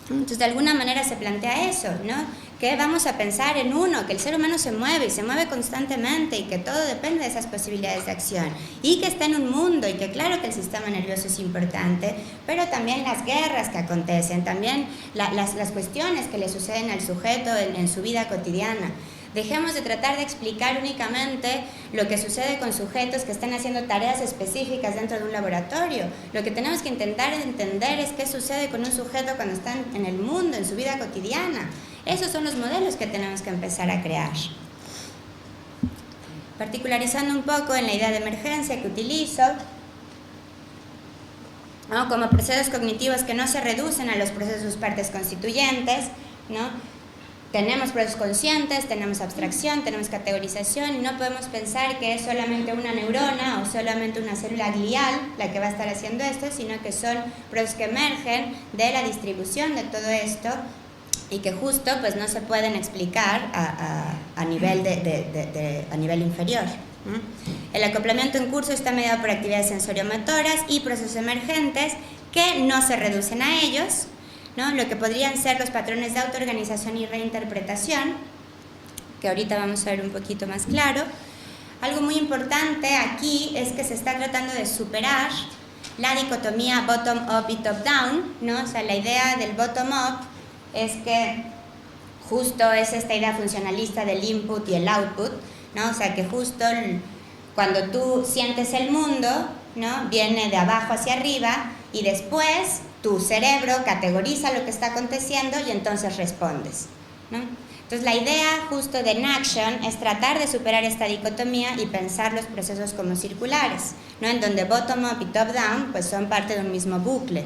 Entonces, de alguna manera se plantea eso, ¿no? Que vamos a pensar en uno, que el ser humano se mueve y se mueve constantemente y que todo depende de esas posibilidades de acción y que está en un mundo y que claro que el sistema nervioso es importante, pero también las guerras que acontecen, también las cuestiones que le suceden al sujeto en su vida cotidiana. Dejemos de tratar de explicar únicamente lo que sucede con sujetos que están haciendo tareas específicas dentro de un laboratorio. Lo que tenemos que intentar entender es qué sucede con un sujeto cuando está en el mundo, en su vida cotidiana. Esos son los modelos que tenemos que empezar a crear. Particularizando un poco en la idea de emergencia que utilizo, ¿no? Como procesos cognitivos que no se reducen a los procesos partes constituyentes, ¿no? Tenemos procesos conscientes, tenemos abstracción, tenemos categorización y no podemos pensar que es solamente una neurona o solamente una célula glial la que va a estar haciendo esto, sino que son procesos que emergen de la distribución de todo esto y que justo pues no se pueden explicar a nivel inferior. El acoplamiento en curso está mediado por actividades sensoriomotoras y procesos emergentes que no se reducen a ellos, ¿no? Lo que podrían ser los patrones de autoorganización y reinterpretación, que ahorita vamos a ver un poquito más claro. Algo muy importante aquí es que se está tratando de superar la dicotomía bottom-up y top-down, ¿no? O sea, la idea del bottom-up es que justo es esta idea funcionalista del input y el output, ¿no? O sea, que justo cuando tú sientes el mundo, ¿no? Viene de abajo hacia arriba y después tu cerebro categoriza lo que está aconteciendo y entonces respondes, ¿no? Entonces la idea justo de Naction es tratar de superar esta dicotomía y pensar los procesos como circulares, ¿no? En donde bottom-up y top-down pues son parte de un mismo bucle.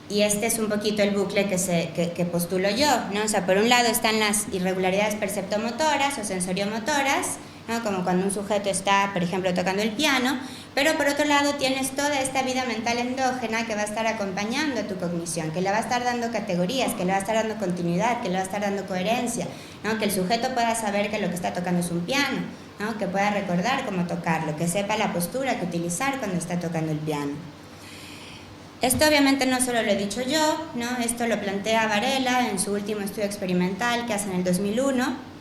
Y este es un poquito el bucle que postulo yo, ¿no? O sea, por un lado están las irregularidades perceptomotoras o sensoriomotoras, ¿no? Como cuando un sujeto está, por ejemplo, tocando el piano, pero por otro lado tienes toda esta vida mental endógena que va a estar acompañando a tu cognición, que le va a estar dando categorías, que le va a estar dando continuidad, que le va a estar dando coherencia, ¿no? Que el sujeto pueda saber que lo que está tocando es un piano, ¿no? Que pueda recordar cómo tocarlo, que sepa la postura que utilizar cuando está tocando el piano. Esto obviamente no solo lo he dicho yo, ¿no? Esto lo plantea Varela en su último estudio experimental que hace en el 2001,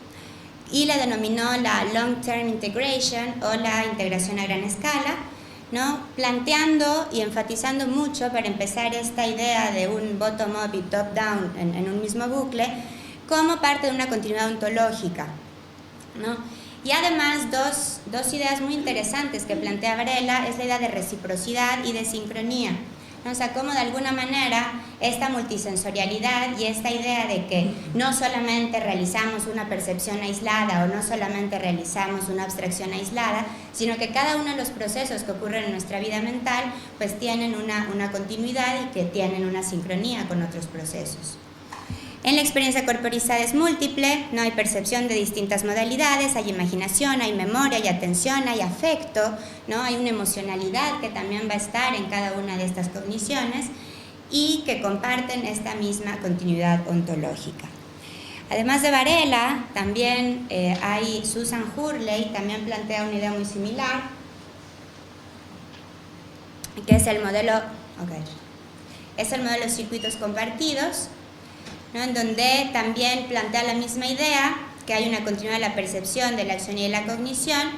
y la denominó la Long Term Integration o la integración a gran escala, ¿no? Planteando y enfatizando mucho para empezar esta idea de un bottom-up y top-down en un mismo bucle como parte de una continuidad ontológica, ¿no? Y además dos ideas muy interesantes que plantea Varela es la idea de reciprocidad y de sincronía, ¿no? O sea, cómo de alguna manera esta multisensorialidad y esta idea de que no solamente realizamos una percepción aislada o no solamente realizamos una abstracción aislada, sino que cada uno de los procesos que ocurren en nuestra vida mental pues tienen una continuidad y que tienen una sincronía con otros procesos. En la experiencia corporizada es múltiple, ¿no? Hay percepción de distintas modalidades, hay imaginación, hay memoria, hay atención, hay afecto, ¿no? Hay una emocionalidad que también va a estar en cada una de estas cogniciones y que comparten esta misma continuidad ontológica. Además de Varela, también hay Susan Hurley, también plantea una idea muy similar, que es el modelo, es el modelo de circuitos compartidos, ¿no? En donde también plantea la misma idea, que hay una continuidad de la percepción, de la acción y de la cognición,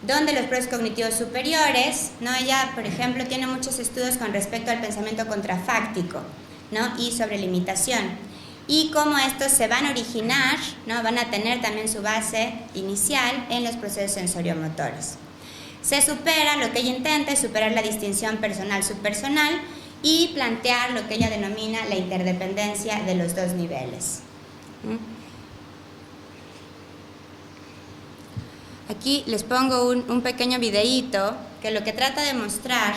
donde los procesos cognitivos superiores, ¿no? Ella, por ejemplo, tiene muchos estudios con respecto al pensamiento contrafáctico, ¿no? Y sobre la imitación, y cómo estos se van a originar, ¿no? Van a tener también su base inicial en los procesos sensoriomotores. Se supera, lo que ella intenta es superar la distinción personal-subpersonal y plantear lo que ella denomina la interdependencia de los dos niveles. Aquí les pongo un pequeño videíto que lo que trata de mostrar,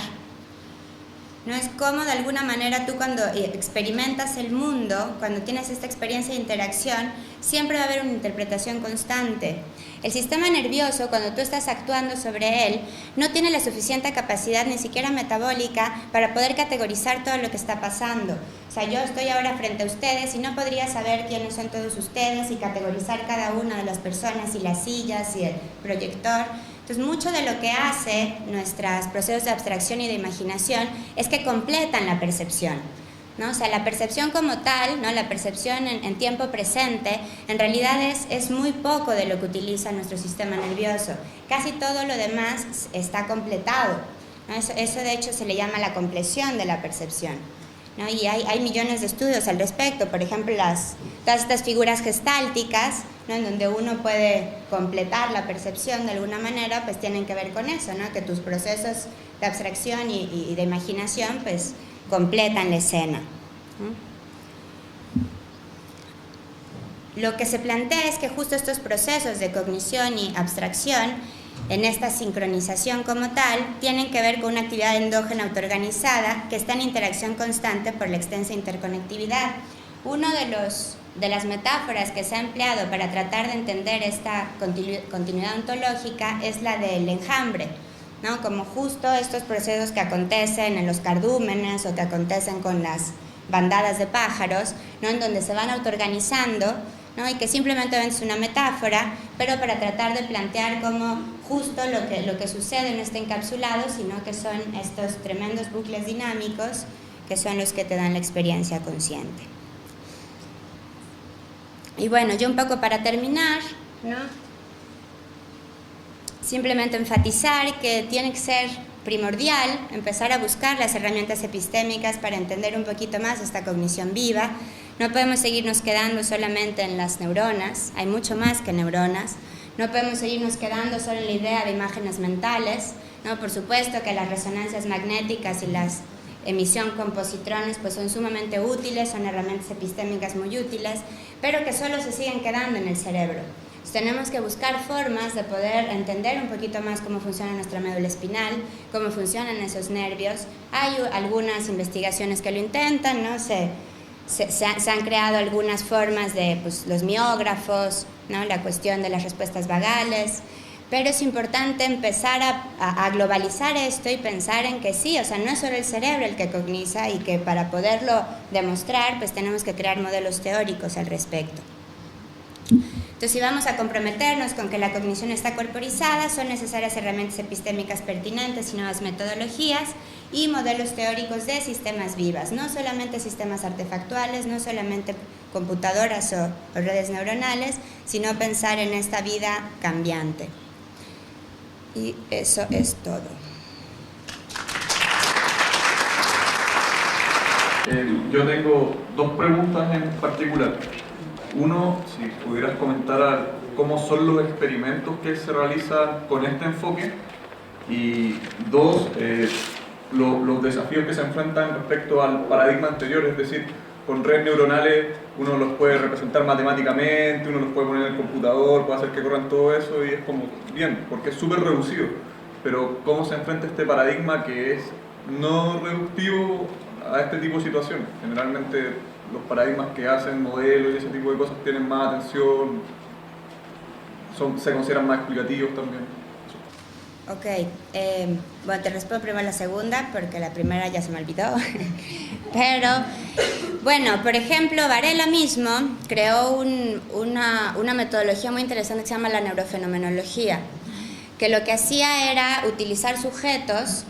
¿no? Es cómo de alguna manera tú cuando experimentas el mundo, cuando tienes esta experiencia de interacción, siempre va a haber una interpretación constante. El sistema nervioso, cuando tú estás actuando sobre él, no tiene la suficiente capacidad, ni siquiera metabólica, para poder categorizar todo lo que está pasando. O sea, yo estoy ahora frente a ustedes y no podría saber quiénes son todos ustedes y categorizar cada una de las personas y las sillas y el proyector. Entonces, mucho de lo que hace nuestros procesos de abstracción y de imaginación es que completan la percepción, ¿no? O sea, la percepción como tal, ¿no? La percepción en tiempo presente, en realidad es muy poco de lo que utiliza nuestro sistema nervioso. Casi todo lo demás está completado, ¿no? Eso de hecho se le llama la compleción de la percepción, ¿no? Y hay millones de estudios al respecto. Por ejemplo, todas estas figuras gestálticas, ¿no? En donde uno puede completar la percepción de alguna manera, pues tienen que ver con eso, ¿no? Que tus procesos de abstracción y de imaginación pues completan la escena. Lo que se plantea es que justo estos procesos de cognición y abstracción, en esta sincronización como tal, tienen que ver con una actividad endógena autoorganizada que está en interacción constante por la extensa interconectividad. Uno de las metáforas que se ha empleado para tratar de entender esta continuidad ontológica es la del enjambre, ¿no? Como justo estos procesos que acontecen en los cardúmenes o que acontecen con las bandadas de pájaros, ¿no? En donde se van autoorganizando, ¿no? Y que simplemente es una metáfora, pero para tratar de plantear cómo justo lo que sucede no está encapsulado, sino que son estos tremendos bucles dinámicos que son los que te dan la experiencia consciente. Y bueno, yo un poco para terminar, ¿no? Simplemente enfatizar que tiene que ser primordial empezar a buscar las herramientas epistémicas para entender un poquito más esta cognición viva. No podemos seguirnos quedando solamente en las neuronas, hay mucho más que neuronas. No podemos seguirnos quedando solo en la idea de imágenes mentales, ¿no? Por supuesto que las resonancias magnéticas y las emisión con positrones pues son sumamente útiles, son herramientas epistémicas muy útiles, pero que solo se siguen quedando en el cerebro. Entonces, tenemos que buscar formas de poder entender un poquito más cómo funciona nuestra médula espinal, cómo funcionan esos nervios. Hay algunas investigaciones que lo intentan, ¿no? Se han creado algunas formas de pues, los miógrafos, ¿no? La cuestión de las respuestas vagales, pero es importante empezar a globalizar esto y pensar en que sí, o sea, no es solo el cerebro el que cogniza y que para poderlo demostrar, pues tenemos que crear modelos teóricos al respecto. Entonces, si vamos a comprometernos con que la cognición está corporizada, son necesarias herramientas epistémicas pertinentes y nuevas metodologías y modelos teóricos de sistemas vivas, no solamente sistemas artefactuales, no solamente computadoras o redes neuronales, sino pensar en esta vida cambiante. Y eso es todo. Yo tengo dos preguntas en particular. Uno, si pudieras comentar cómo son los experimentos que se realizan con este enfoque. Y dos, los desafíos que se enfrentan respecto al paradigma anterior, es decir, con redes neuronales uno los puede representar matemáticamente, uno los puede poner en el computador, puede hacer que corran todo eso y es como, bien, porque es súper reducido. Pero ¿cómo se enfrenta este paradigma que es no reductivo a este tipo de situaciones? Generalmente los paradigmas que hacen modelos y ese tipo de cosas tienen más atención, se consideran más explicativos también. Ok, bueno, te respondo primero la segunda porque la primera ya se me olvidó. Pero, bueno, por ejemplo, Varela mismo creó una metodología muy interesante que se llama la neurofenomenología, que lo que hacía era utilizar sujetos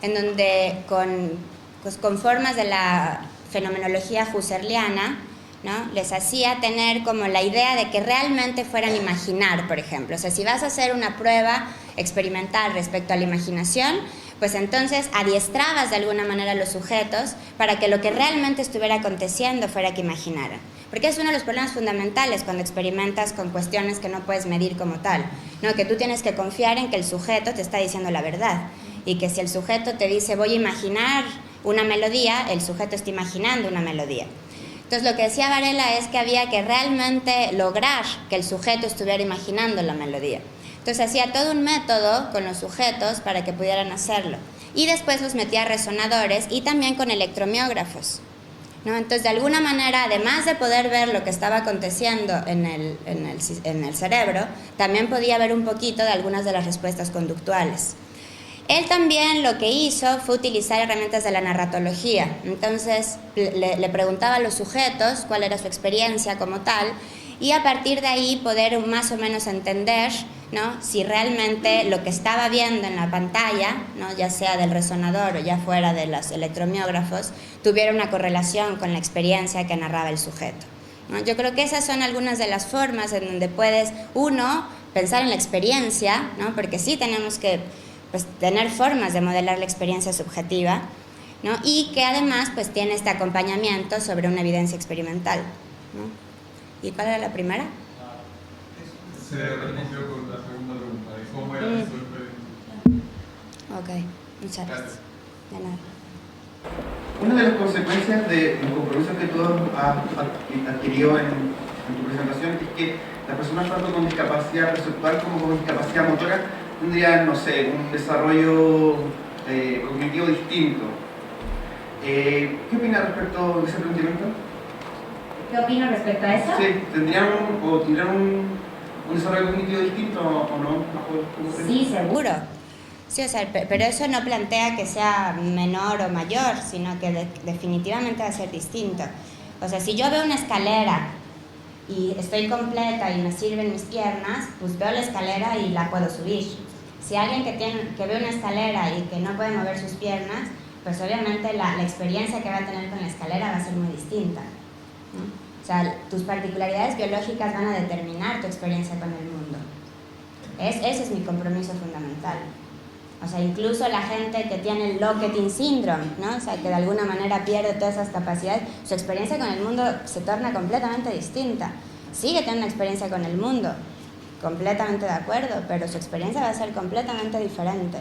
en donde con formas de la fenomenología husserliana, ¿no? Les hacía tener como la idea de que realmente fueran a imaginar, por ejemplo. O sea, si vas a hacer una prueba experimental respecto a la imaginación, pues entonces adiestrabas de alguna manera a los sujetos para que lo que realmente estuviera aconteciendo fuera que imaginaran. Porque es uno de los problemas fundamentales cuando experimentas con cuestiones que no puedes medir como tal, ¿no? Que tú tienes que confiar en que el sujeto te está diciendo la verdad y que si el sujeto te dice voy a imaginar una melodía, el sujeto está imaginando una melodía. Entonces lo que decía Varela es que había que realmente lograr que el sujeto estuviera imaginando la melodía. Entonces hacía todo un método con los sujetos para que pudieran hacerlo. Y después los metía a resonadores y también con electromiógrafos, ¿no? Entonces de alguna manera, además de poder ver lo que estaba aconteciendo en el cerebro, también podía ver un poquito de algunas de las respuestas conductuales. Él también lo que hizo fue utilizar herramientas de la narratología. Entonces le preguntaba a los sujetos cuál era su experiencia como tal y a partir de ahí poder más o menos entender, ¿no? Si realmente lo que estaba viendo en la pantalla, ¿no? Ya sea del resonador o ya fuera de los electromiógrafos, tuviera una correlación con la experiencia que narraba el sujeto, ¿no? Yo creo que esas son algunas de las formas en donde puedes, uno, pensar en la experiencia, ¿no? Porque sí tenemos que pues, tener formas de modelar la experiencia subjetiva, ¿no? Y que además pues, tiene este acompañamiento sobre una evidencia experimental, ¿no? ¿Y cuál era la primera? Se respondió con la segunda pregunta, de cómo era su experiencia. Ok, muchas gracias. De nada. Una de las consecuencias del compromiso que tú has adquirido en tu presentación es que las personas tanto con discapacidad perceptual como con discapacidad motora tendrían, no sé, un desarrollo cognitivo distinto. ¿Qué opinas respecto de ese planteamiento? ¿Qué opino respecto a eso? Sí, ¿tendrían un desarrollo cognitivo distinto o no? Sí, seguro. Sí, o sea, pero eso no plantea que sea menor o mayor, sino que definitivamente va a ser distinto. O sea, si yo veo una escalera y estoy completa y me sirven mis piernas, pues veo la escalera y la puedo subir. Si alguien que ve una escalera y que no puede mover sus piernas, pues obviamente la experiencia que va a tener con la escalera va a ser muy distinta, ¿no? O sea, tus particularidades biológicas van a determinar tu experiencia con el mundo. Ese es mi compromiso fundamental. O sea, incluso la gente que tiene el Lockett Syndrome, ¿no? O sea, que de alguna manera pierde todas esas capacidades, su experiencia con el mundo se torna completamente distinta. Sigue teniendo una experiencia con el mundo, completamente de acuerdo, pero su experiencia va a ser completamente diferente.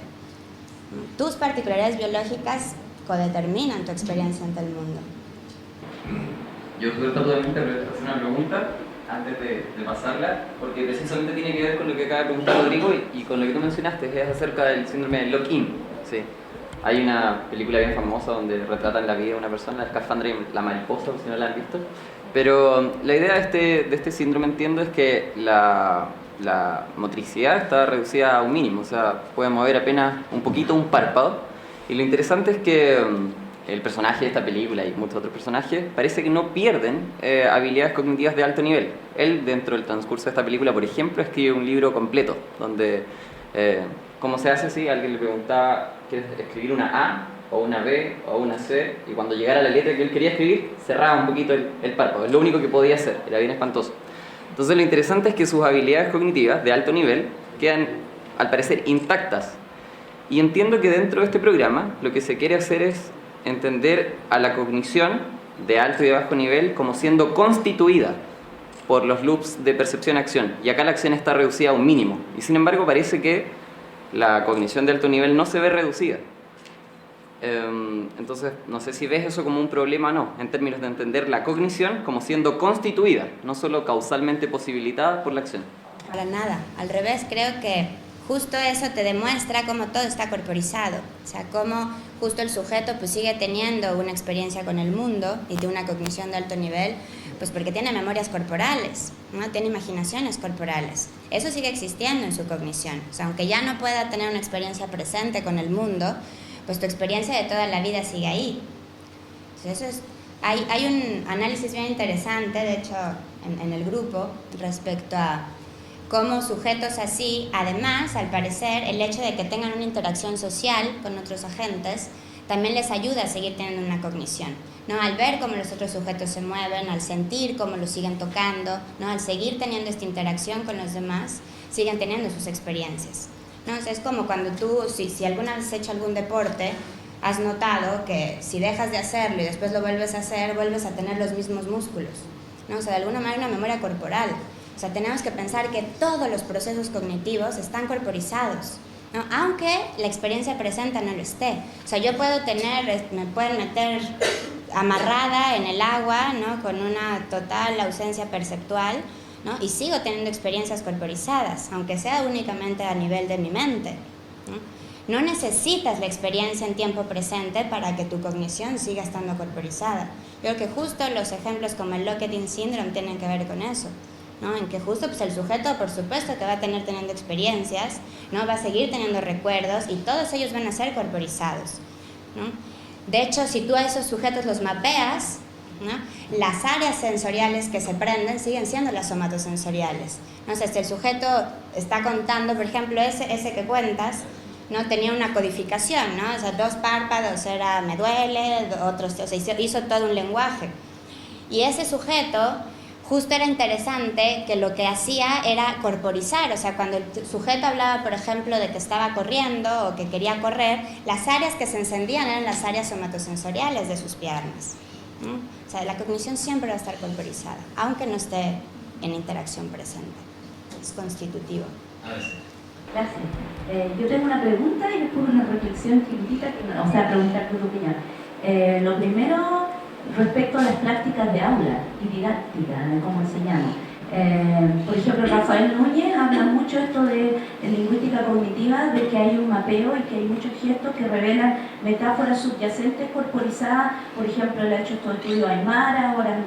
Tus particularidades biológicas codeterminan tu experiencia ante el mundo. Yo trato de hacer una pregunta antes de pasarla, porque precisamente tiene que ver con lo que acaba de preguntar Rodrigo y con lo que tú mencionaste, es acerca del síndrome de lock-in. Sí. Hay una película bien famosa donde retratan la vida de una persona, la escafandra y la mariposa, si no la han visto. Pero la idea de este síndrome, entiendo, es que la motricidad está reducida a un mínimo, o sea, puede mover apenas un poquito un párpado. Y lo interesante es que el personaje de esta película y muchos otros personajes parece que no pierden habilidades cognitivas de alto nivel. Él, dentro del transcurso de esta película, por ejemplo, escribe un libro completo donde, ¿cómo se hace si alguien le preguntaba, ¿quieres escribir una A o una B o una C? Y cuando llegara la letra que él quería escribir, cerraba un poquito el párpado. Es lo único que podía hacer, era bien espantoso. Entonces lo interesante es que sus habilidades cognitivas de alto nivel quedan, al parecer, intactas. Y entiendo que dentro de este programa lo que se quiere hacer es entender a la cognición de alto y de bajo nivel como siendo constituida por los loops de percepción-acción. Y acá la acción está reducida a un mínimo. Y sin embargo parece que la cognición de alto nivel no se ve reducida. Entonces, no sé si ves eso como un problema o no, en términos de entender la cognición como siendo constituida, no solo causalmente posibilitada por la acción. Para nada, al revés, creo que justo eso te demuestra cómo todo está corporizado, o sea, cómo justo el sujeto pues sigue teniendo una experiencia con el mundo y tiene una cognición de alto nivel, pues porque tiene memorias corporales, ¿no? Tiene imaginaciones corporales. Eso sigue existiendo en su cognición. O sea, aunque ya no pueda tener una experiencia presente con el mundo, pues tu experiencia de toda la vida sigue ahí. Entonces, eso es, hay un análisis bien interesante, de hecho, en el grupo, respecto a cómo sujetos así, además, al parecer, el hecho de que tengan una interacción social con otros agentes, también les ayuda a seguir teniendo una cognición, ¿no? Al ver cómo los otros sujetos se mueven, al sentir cómo los siguen tocando, ¿no? Al seguir teniendo esta interacción con los demás, siguen teniendo sus experiencias, ¿no? O sea, es como cuando tú, si alguna vez has hecho algún deporte, has notado que si dejas de hacerlo y después lo vuelves a hacer, vuelves a tener los mismos músculos, ¿no? O sea, de alguna manera una memoria corporal. O sea, tenemos que pensar que todos los procesos cognitivos están corporizados, ¿no? Aunque la experiencia presente no lo esté. O sea, yo puedo me pueden meter amarrada en el agua, ¿no? Con una total ausencia perceptual, ¿no? Y sigo teniendo experiencias corporizadas, aunque sea únicamente a nivel de mi mente, ¿no? No necesitas la experiencia en tiempo presente para que tu cognición siga estando corporizada. Yo creo que justo los ejemplos como el Locked-in Syndrome tienen que ver con eso, ¿no? En que justo pues, el sujeto, por supuesto, que va a tener teniendo experiencias, ¿no? Va a seguir teniendo recuerdos y todos ellos van a ser corporizados, ¿no? De hecho, si tú a esos sujetos los mapeas, ¿no? Las áreas sensoriales que se prenden siguen siendo las somatosensoriales, ¿no? O sea, si el sujeto está contando, por ejemplo, ese que cuentas, ¿no? Tenía una codificación, ¿no? O sea, 2 párpados era me duele, otros, o sea, hizo todo un lenguaje. Y ese sujeto, justo era interesante que lo que hacía era corporizar, o sea, cuando el sujeto hablaba, por ejemplo, de que estaba corriendo o que quería correr, las áreas que se encendían eran las áreas somatosensoriales de sus piernas, ¿no? O sea, la cognición siempre va a estar corporizada, aunque no esté en interacción presente. Es constitutivo. Gracias. Yo tengo una pregunta y después una reflexión chiquitita, o sea, preguntar tu opinión. Lo primero, respecto a las prácticas de aula y didáctica, ¿cómo se llama? Por ejemplo, Rafael Núñez habla mucho esto de lingüística cognitiva, de que hay un mapeo y que hay muchos gestos que revelan metáforas subyacentes corporizadas. Por ejemplo, él ha hecho estos estudios Aymara, ahora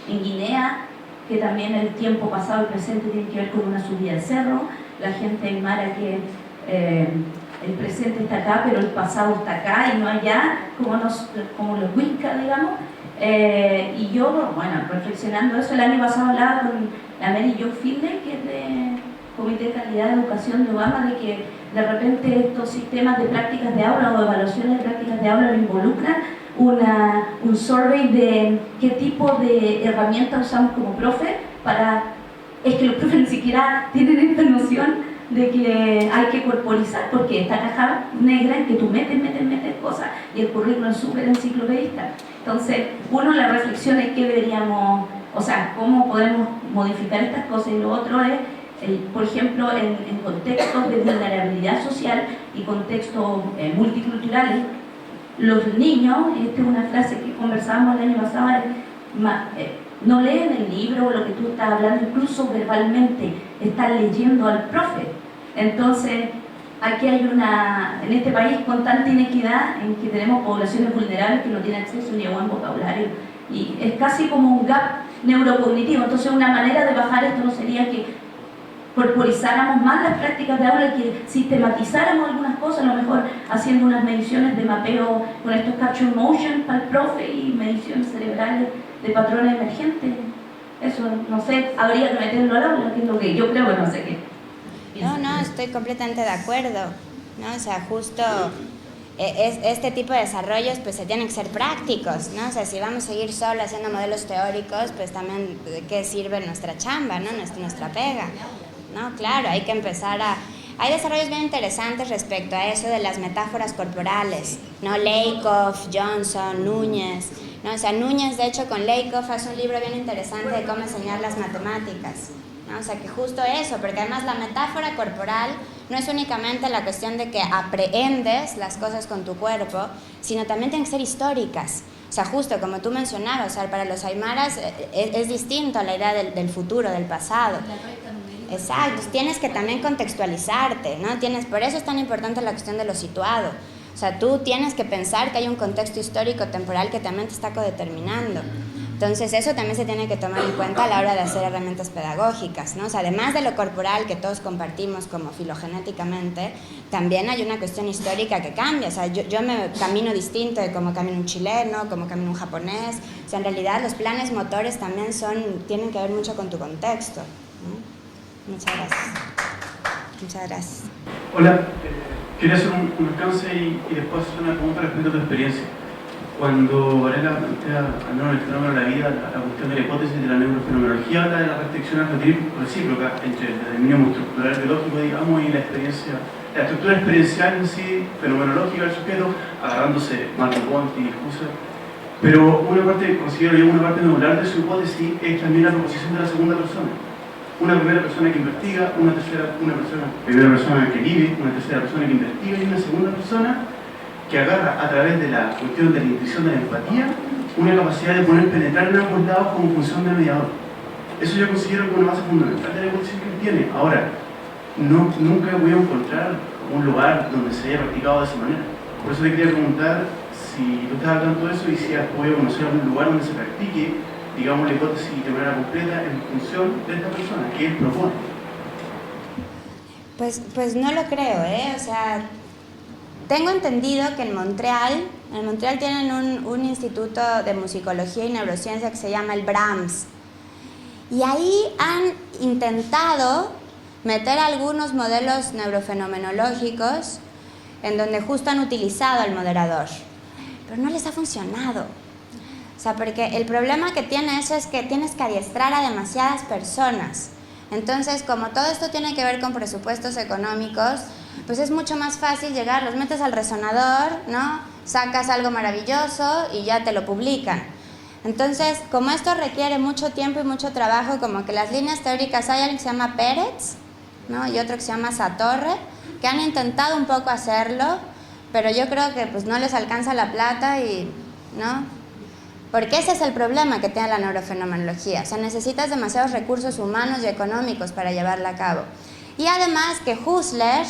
en Guinea, que también el tiempo pasado y presente tiene que ver con una subida de cerro. La gente aymara que el presente está acá, pero el pasado está acá y no allá, como los Wicca, digamos. Y yo, bueno, reflexionando eso, el año pasado hablaba con la Mary Jo Fielder, que es de Comité de Calidad de Educación de Obama, de que de repente estos sistemas de prácticas de aula o evaluaciones de prácticas de aula lo involucran un survey de qué tipo de herramientas usamos como profe para... Es que los profes ni siquiera tienen esta noción de que hay que corporizar, porque esta caja negra en que tú metes cosas y el currículum es súper enciclopedista. Entonces, la reflexión es que deberíamos, o sea, cómo podemos modificar estas cosas, y lo otro es, por ejemplo, en contextos de vulnerabilidad social y contextos multiculturales, los niños, esta es una frase que conversábamos el año pasado, no leen el libro o lo que tú estás hablando, incluso verbalmente están leyendo al profe. Entonces, aquí hay en este país con tanta inequidad, en que tenemos poblaciones vulnerables que no tienen acceso ni a buen vocabulario, y es casi como un gap neurocognitivo. Entonces, una manera de bajar esto no sería que corporizáramos más las prácticas de aula, que sistematizáramos algunas cosas, a lo mejor haciendo unas mediciones de mapeo con estos capture motion para el profe y mediciones cerebrales de patrones emergentes. Eso, no sé, habría que meterlo al aula, que es lo que yo creo, que no sé qué. No, estoy completamente de acuerdo, ¿no? O sea, justo este tipo de desarrollos pues se tienen que ser prácticos, ¿no? O sea, si vamos a seguir solo haciendo modelos teóricos, pues también de qué sirve nuestra chamba, ¿no? Nuestra pega, ¿no? Claro, hay que empezar a... Hay desarrollos bien interesantes respecto a eso de las metáforas corporales, ¿no? Lakoff, Johnson, Núñez, ¿no? O sea, Núñez, de hecho, con Lakoff hace un libro bien interesante de cómo enseñar las matemáticas, ¿no? O sea, que justo eso, porque además la metáfora corporal no es únicamente la cuestión de que aprehendes las cosas con tu cuerpo, sino también tienen que ser históricas. O sea, justo como tú mencionabas, o sea, para los aymaras es distinto a la idea del futuro, del pasado. La recta numérica Exacto, tienes que también contextualizarte, ¿no? Por eso es tan importante la cuestión de lo situado. O sea, tú tienes que pensar que hay un contexto histórico temporal que también te está codeterminando. Entonces, eso también se tiene que tomar en cuenta a la hora de hacer herramientas pedagógicas, ¿no? O sea, además de lo corporal que todos compartimos como filogenéticamente, también hay una cuestión histórica que cambia. O sea, yo me camino distinto de cómo camina un chileno, cómo camina un japonés. O sea, en realidad los planes motores también tienen que ver mucho con tu contexto, ¿no? Muchas gracias. Muchas gracias. Hola, quería hacer un alcance y después hacer una pregunta respecto a tu experiencia. Cuando Varela plantea, al menos en el fenómeno de la vida, la cuestión de la hipótesis de la neurofenomenología, habla de la restricción recíproca entre el determinismo estructural biológico, digamos, y la experiencia, la estructura experiencial en sí, fenomenológica del sujeto, agarrándose Marco Ponti y Husserl. Pero una parte, considero yo, una parte medular de su hipótesis es también la proposición de la segunda persona. Una primera persona que investiga, una primera persona que vive, una tercera persona que investiga y una segunda persona que agarra a través de la cuestión de la intuición de la empatía una capacidad de poder penetrar en ambos lados como función de mediador. Eso yo considero que es una base fundamental de la hipótesis que él tiene. Ahora, nunca voy a encontrar un lugar donde se haya practicado de esa manera. Por eso te quería preguntar si tú estás al tanto de eso y si has podido conocer algún lugar donde se practique, digamos, la hipótesis de manera completa en función de esta persona que él propone. Pues no lo creo, ¿eh? O sea, tengo entendido que en Montreal tienen un instituto de musicología y neurociencia que se llama el Brahms. Y ahí han intentado meter algunos modelos neurofenomenológicos en donde justo han utilizado al moderador. Pero no les ha funcionado. O sea, porque el problema que tiene eso es que tienes que adiestrar a demasiadas personas. Entonces, como todo esto tiene que ver con presupuestos económicos, pues es mucho más fácil llegar, los metes al resonador, ¿no? Sacas algo maravilloso y ya te lo publican. Entonces, como esto requiere mucho tiempo y mucho trabajo, como que las líneas teóricas, hay alguien que se llama Pérez, ¿no? Y otro que se llama Satorre, que han intentado un poco hacerlo, pero yo creo que pues no les alcanza la plata y, ¿no? Porque ese es el problema que tiene la neurofenomenología. O sea, necesitas demasiados recursos humanos y económicos para llevarla a cabo. Y además que Husserl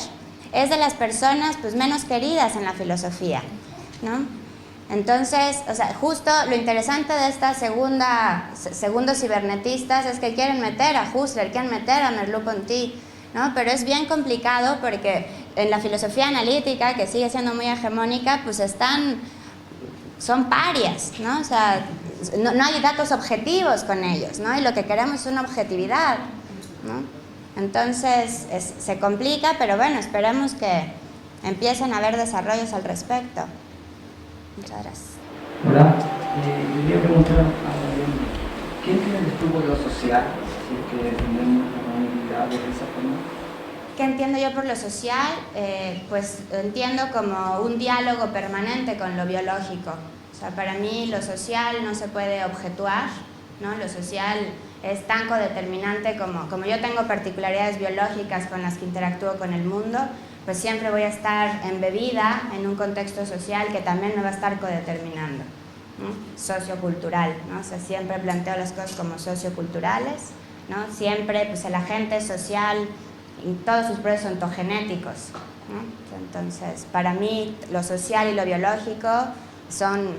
es de las personas pues menos queridas en la filosofía, ¿no? Entonces, o sea, justo lo interesante de esta segundos cibernetistas es que quieren meter a Husserl, quieren meter a Merleau-Ponty, ¿no? Pero es bien complicado porque en la filosofía analítica, que sigue siendo muy hegemónica, pues son parias, ¿no? O sea, no hay datos objetivos con ellos, ¿no? Y lo que queremos es una objetividad, ¿no? Entonces, se complica, pero bueno, esperemos que empiecen a haber desarrollos al respecto. Muchas gracias. Hola, quería preguntar a ¿qué entiendes tú por lo social? Si es que entendemos la humanidad de esa forma. ¿Qué entiendo yo por lo social? Pues entiendo como un diálogo permanente con lo biológico. O sea, para mí lo social no se puede objetuar, ¿no? Lo social es tan codeterminante como yo tengo particularidades biológicas con las que interactúo con el mundo, pues siempre voy a estar embebida en un contexto social que también me va a estar codeterminando, ¿no? Sociocultural, ¿no? O sea, siempre planteo las cosas como socioculturales, ¿no? Siempre, pues el agente social y todos sus procesos ontogenéticos, ¿no? Entonces, para mí, lo social y lo biológico son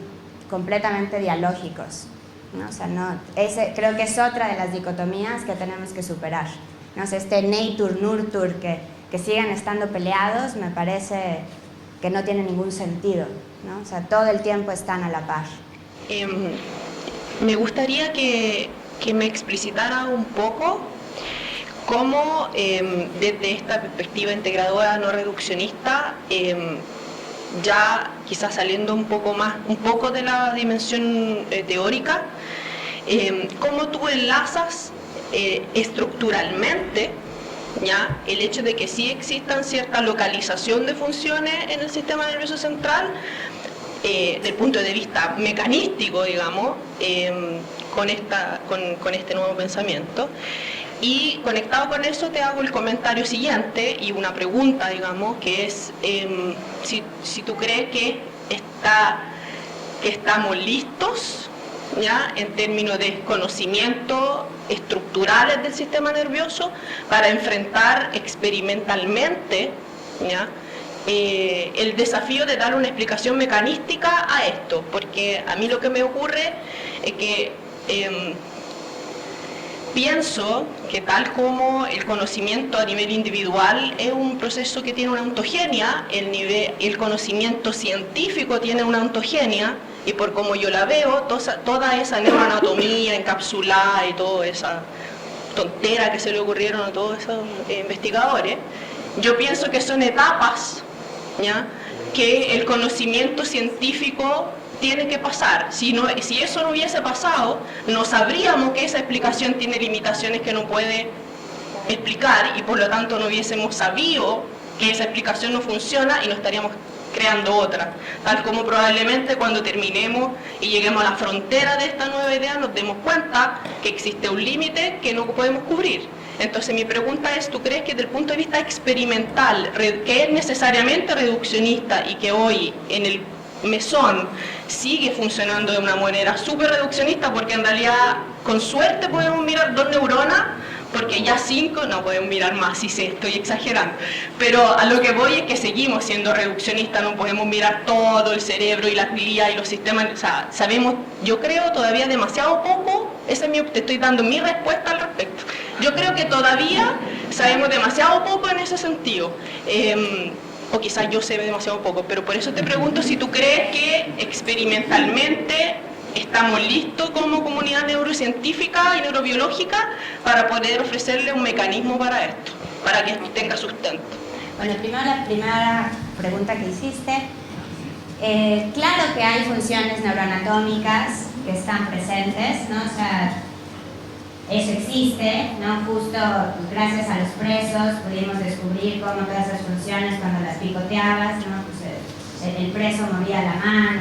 completamente dialógicos, ¿no? O sea, creo que es otra de las dicotomías que tenemos que superar, ¿no? O sea, nature-nurture, que sigan estando peleados, me parece que no tiene ningún sentido, ¿no? O sea, todo el tiempo están a la par. Me gustaría que me explicitara un poco cómo desde esta perspectiva integradora no reduccionista, ya quizás saliendo un poco de la dimensión teórica, cómo tú enlazas estructuralmente ya el hecho de que sí existan cierta localización de funciones en el sistema nervioso central, del punto de vista mecanístico, digamos, con este nuevo pensamiento. Y conectado con eso te hago el comentario siguiente y una pregunta, digamos, que es si tú crees que estamos listos ¿ya? En términos de conocimientos estructurales del sistema nervioso para enfrentar experimentalmente, ¿ya? El desafío de dar una explicación mecanística a esto, porque a mí lo que me ocurre es que pienso que tal como el conocimiento a nivel individual es un proceso que tiene una ontogenia, el conocimiento científico tiene una ontogenia, y por como yo la veo, toda esa neuroanatomía encapsulada y toda esa tontera que se le ocurrieron a todos esos investigadores, yo pienso que son etapas, ¿ya? Que el conocimiento científico tiene que pasar. Si eso no hubiese pasado, no sabríamos que esa explicación tiene limitaciones que no puede explicar, y por lo tanto no hubiésemos sabido que esa explicación no funciona y no estaríamos creando otra. Tal como probablemente cuando terminemos y lleguemos a la frontera de esta nueva idea nos demos cuenta que existe un límite que no podemos cubrir. Entonces mi pregunta es, ¿tú crees que desde el punto de vista experimental, que es necesariamente reduccionista y que hoy en el mesón sigue funcionando de una manera súper reduccionista, porque en realidad con suerte podemos mirar 2 neuronas, porque ya 5 no podemos mirar más, si estoy exagerando, pero a lo que voy es que seguimos siendo reduccionistas, no podemos mirar todo el cerebro y la glía y los sistemas, o sea, sabemos, yo creo todavía demasiado poco, te estoy dando mi respuesta al respecto, yo creo que todavía sabemos demasiado poco en ese sentido, o quizás yo sé demasiado poco, pero por eso te pregunto si tú crees que experimentalmente estamos listos como comunidad neurocientífica y neurobiológica para poder ofrecerle un mecanismo para esto, para que tenga sustento. Bueno, primero la primera pregunta que hiciste. Claro que hay funciones neuroanatómicas que están presentes, ¿no? O sea, eso existe, ¿no? Justo gracias a los presos pudimos descubrir cómo todas esas funciones cuando las picoteabas, ¿no? Pues el preso movía la mano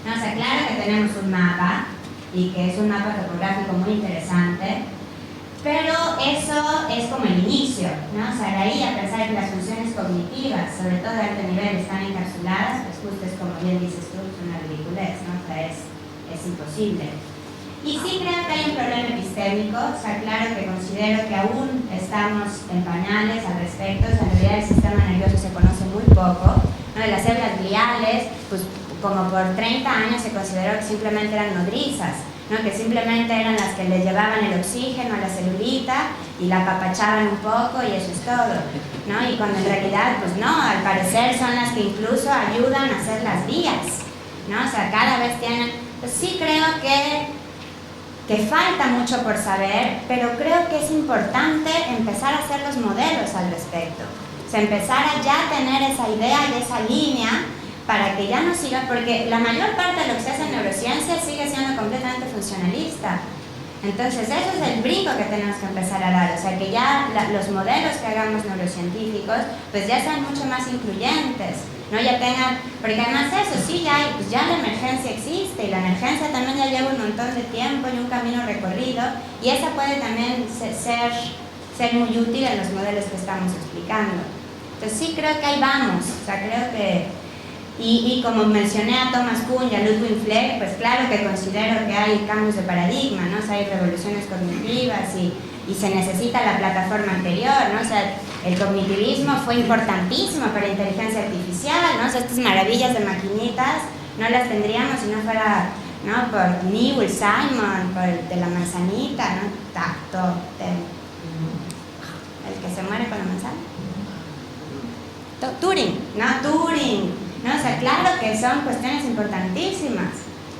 ¿no? O sea, claro que tenemos un mapa y que es un mapa topográfico muy interesante, pero eso es como el inicio, ¿no? O sea, de ahí a pensar que las funciones cognitivas, sobre todo de alto nivel, están encapsuladas, pues justo es como bien dices tú, es una ridiculez, ¿no? O sea, es imposible. Y sí creo que hay un problema epistémico, o sea, claro que considero que aún estamos en pañales al respecto, o sea, en realidad el sistema nervioso se conoce muy poco, ¿no? De las células gliales, pues como por 30 años se consideró que simplemente eran nodrizas, ¿no? Que simplemente eran las que le llevaban el oxígeno a la celulita y la apapachaban un poco y eso es todo, ¿no? Y cuando en realidad, pues no, al parecer son las que incluso ayudan a hacer las vías, ¿no? O sea, cada vez tienen, pues sí creo que falta mucho por saber, pero creo que es importante empezar a hacer los modelos al respecto. O sea, empezar a ya tener esa idea y esa línea para que ya no siga, porque la mayor parte de lo que se hace en neurociencia sigue siendo completamente funcionalista. Entonces, eso es el brinco que tenemos que empezar a dar, o sea, que ya los modelos que hagamos neurocientíficos, pues ya sean mucho más incluyentes, ¿no? Ya tengan, porque además eso, sí, pues ya la emergencia existe, y la emergencia también ya lleva un montón de tiempo y un camino recorrido, y esa puede también ser muy útil en los modelos que estamos explicando. Entonces sí creo que ahí vamos, o sea, creo que, y como mencioné a Thomas Kuhn y a Ludwig Fleck, pues claro que considero que hay cambios de paradigma, ¿no? O sea, hay revoluciones cognitivas y se necesita la plataforma anterior, ¿no? O sea, el cognitivismo fue importantísimo para la inteligencia artificial, ¿no? O sea, estas maravillas de maquinitas no las tendríamos si no fuera, ¿no? Por Newell, Simon, por el de la manzanita, ¿no? Tacto, el que se muere con la manzana. Turing, ¿no? Turing, ¿no? O sea, claro que son cuestiones importantísimas,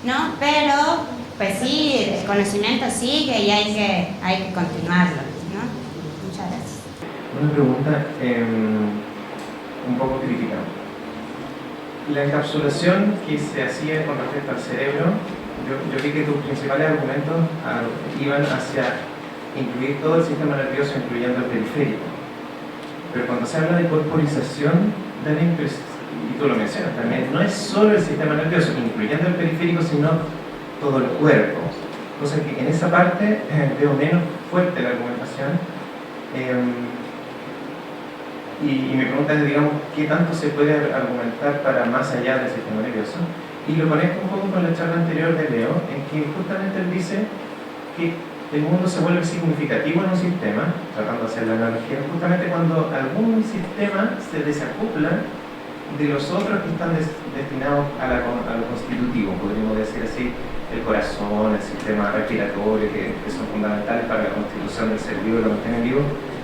¿no? Pero, pues sí, el conocimiento sigue y hay que continuarlo, ¿no? Muchas gracias. Una pregunta un poco crítica. La encapsulación que se hacía con respecto al cerebro, yo vi que tus principales argumentos iban hacia incluir todo el sistema nervioso, incluyendo el periférico. Pero cuando se habla de corporización, da la impresión, y tú lo mencionas también, no es solo el sistema nervioso, incluyendo el periférico, sino todo el cuerpo. Cosa que en esa parte veo menos fuerte la argumentación. Y mi pregunta es, digamos, ¿qué tanto se puede argumentar para más allá del sistema nervioso? Y lo conecto un poco con la charla anterior de Leo, en que justamente él dice que el mundo se vuelve significativo en un sistema, tratando de hacer la analogía, justamente cuando algún sistema se desacopla de los otros que están destinados a lo constitutivo, podríamos decir así, el corazón, el sistema respiratorio, que son fundamentales para la constitución del ser vivo y lo mantienen vivo.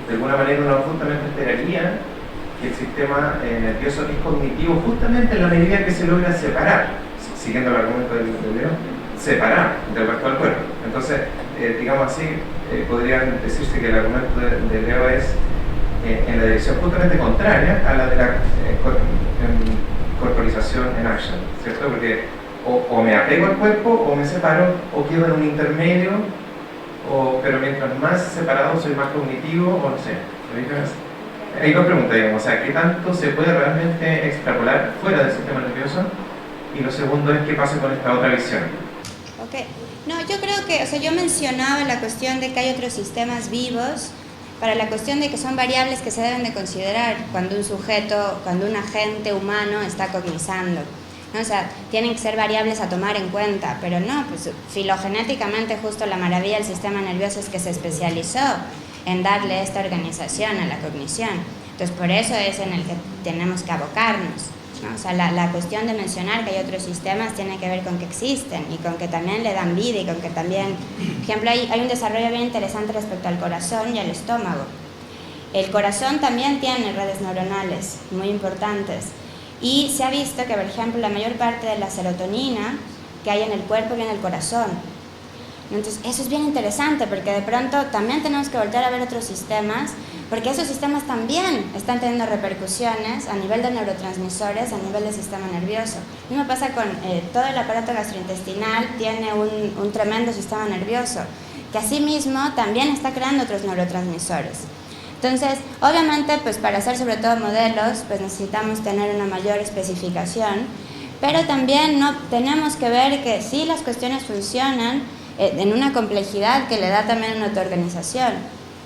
De alguna manera uno justamente esperaría que el sistema nervioso es cognitivo justamente en la medida que se logra separar, siguiendo el argumento de Leo, separar del resto del cuerpo. Entonces, digamos así, podrían decirse que el argumento de Leo es en la dirección justamente contraria a la de la corporización en action, ¿cierto? Porque o me apego al cuerpo, o me separo, o quedo en un intermedio, pero mientras más separado soy más cognitivo, o no sé. Hay dos preguntas, digamos, o sea, ¿qué tanto se puede realmente extrapolar fuera del sistema nervioso? Y lo segundo es, ¿qué pasa con esta otra visión? Ok, no, yo creo que, o sea, yo mencionaba la cuestión de que hay otros sistemas vivos, para la cuestión de que son variables que se deben de considerar cuando un sujeto, cuando un agente humano está cognizando, ¿no? O sea, tienen que ser variables a tomar en cuenta, pero no, pues filogenéticamente justo la maravilla del sistema nervioso es que se especializó en darle esta organización a la cognición. Entonces, por eso es en el que tenemos que abocarnos, ¿no? O sea, la cuestión de mencionar que hay otros sistemas tiene que ver con que existen y con que también le dan vida y con que también, por ejemplo, hay un desarrollo bien interesante respecto al corazón y al estómago. El corazón también tiene redes neuronales muy importantes y se ha visto que, por ejemplo, la mayor parte de la serotonina que hay en el cuerpo viene del corazón. Entonces, eso es bien interesante porque de pronto también tenemos que volver a ver otros sistemas, porque esos sistemas también están teniendo repercusiones a nivel de neurotransmisores, a nivel del sistema nervioso. Lo mismo pasa con todo el aparato gastrointestinal, tiene un tremendo sistema nervioso, que asimismo también está creando otros neurotransmisores. Entonces, obviamente, pues para hacer sobre todo modelos, pues necesitamos tener una mayor especificación, pero también no tenemos que ver que sí las cuestiones funcionan en una complejidad que le da también una autoorganización,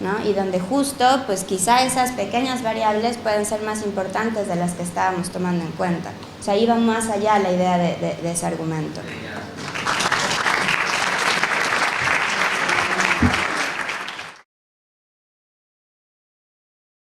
¿no? Y donde justo, pues quizá esas pequeñas variables pueden ser más importantes de las que estábamos tomando en cuenta. O sea, iba más allá la idea de ese argumento.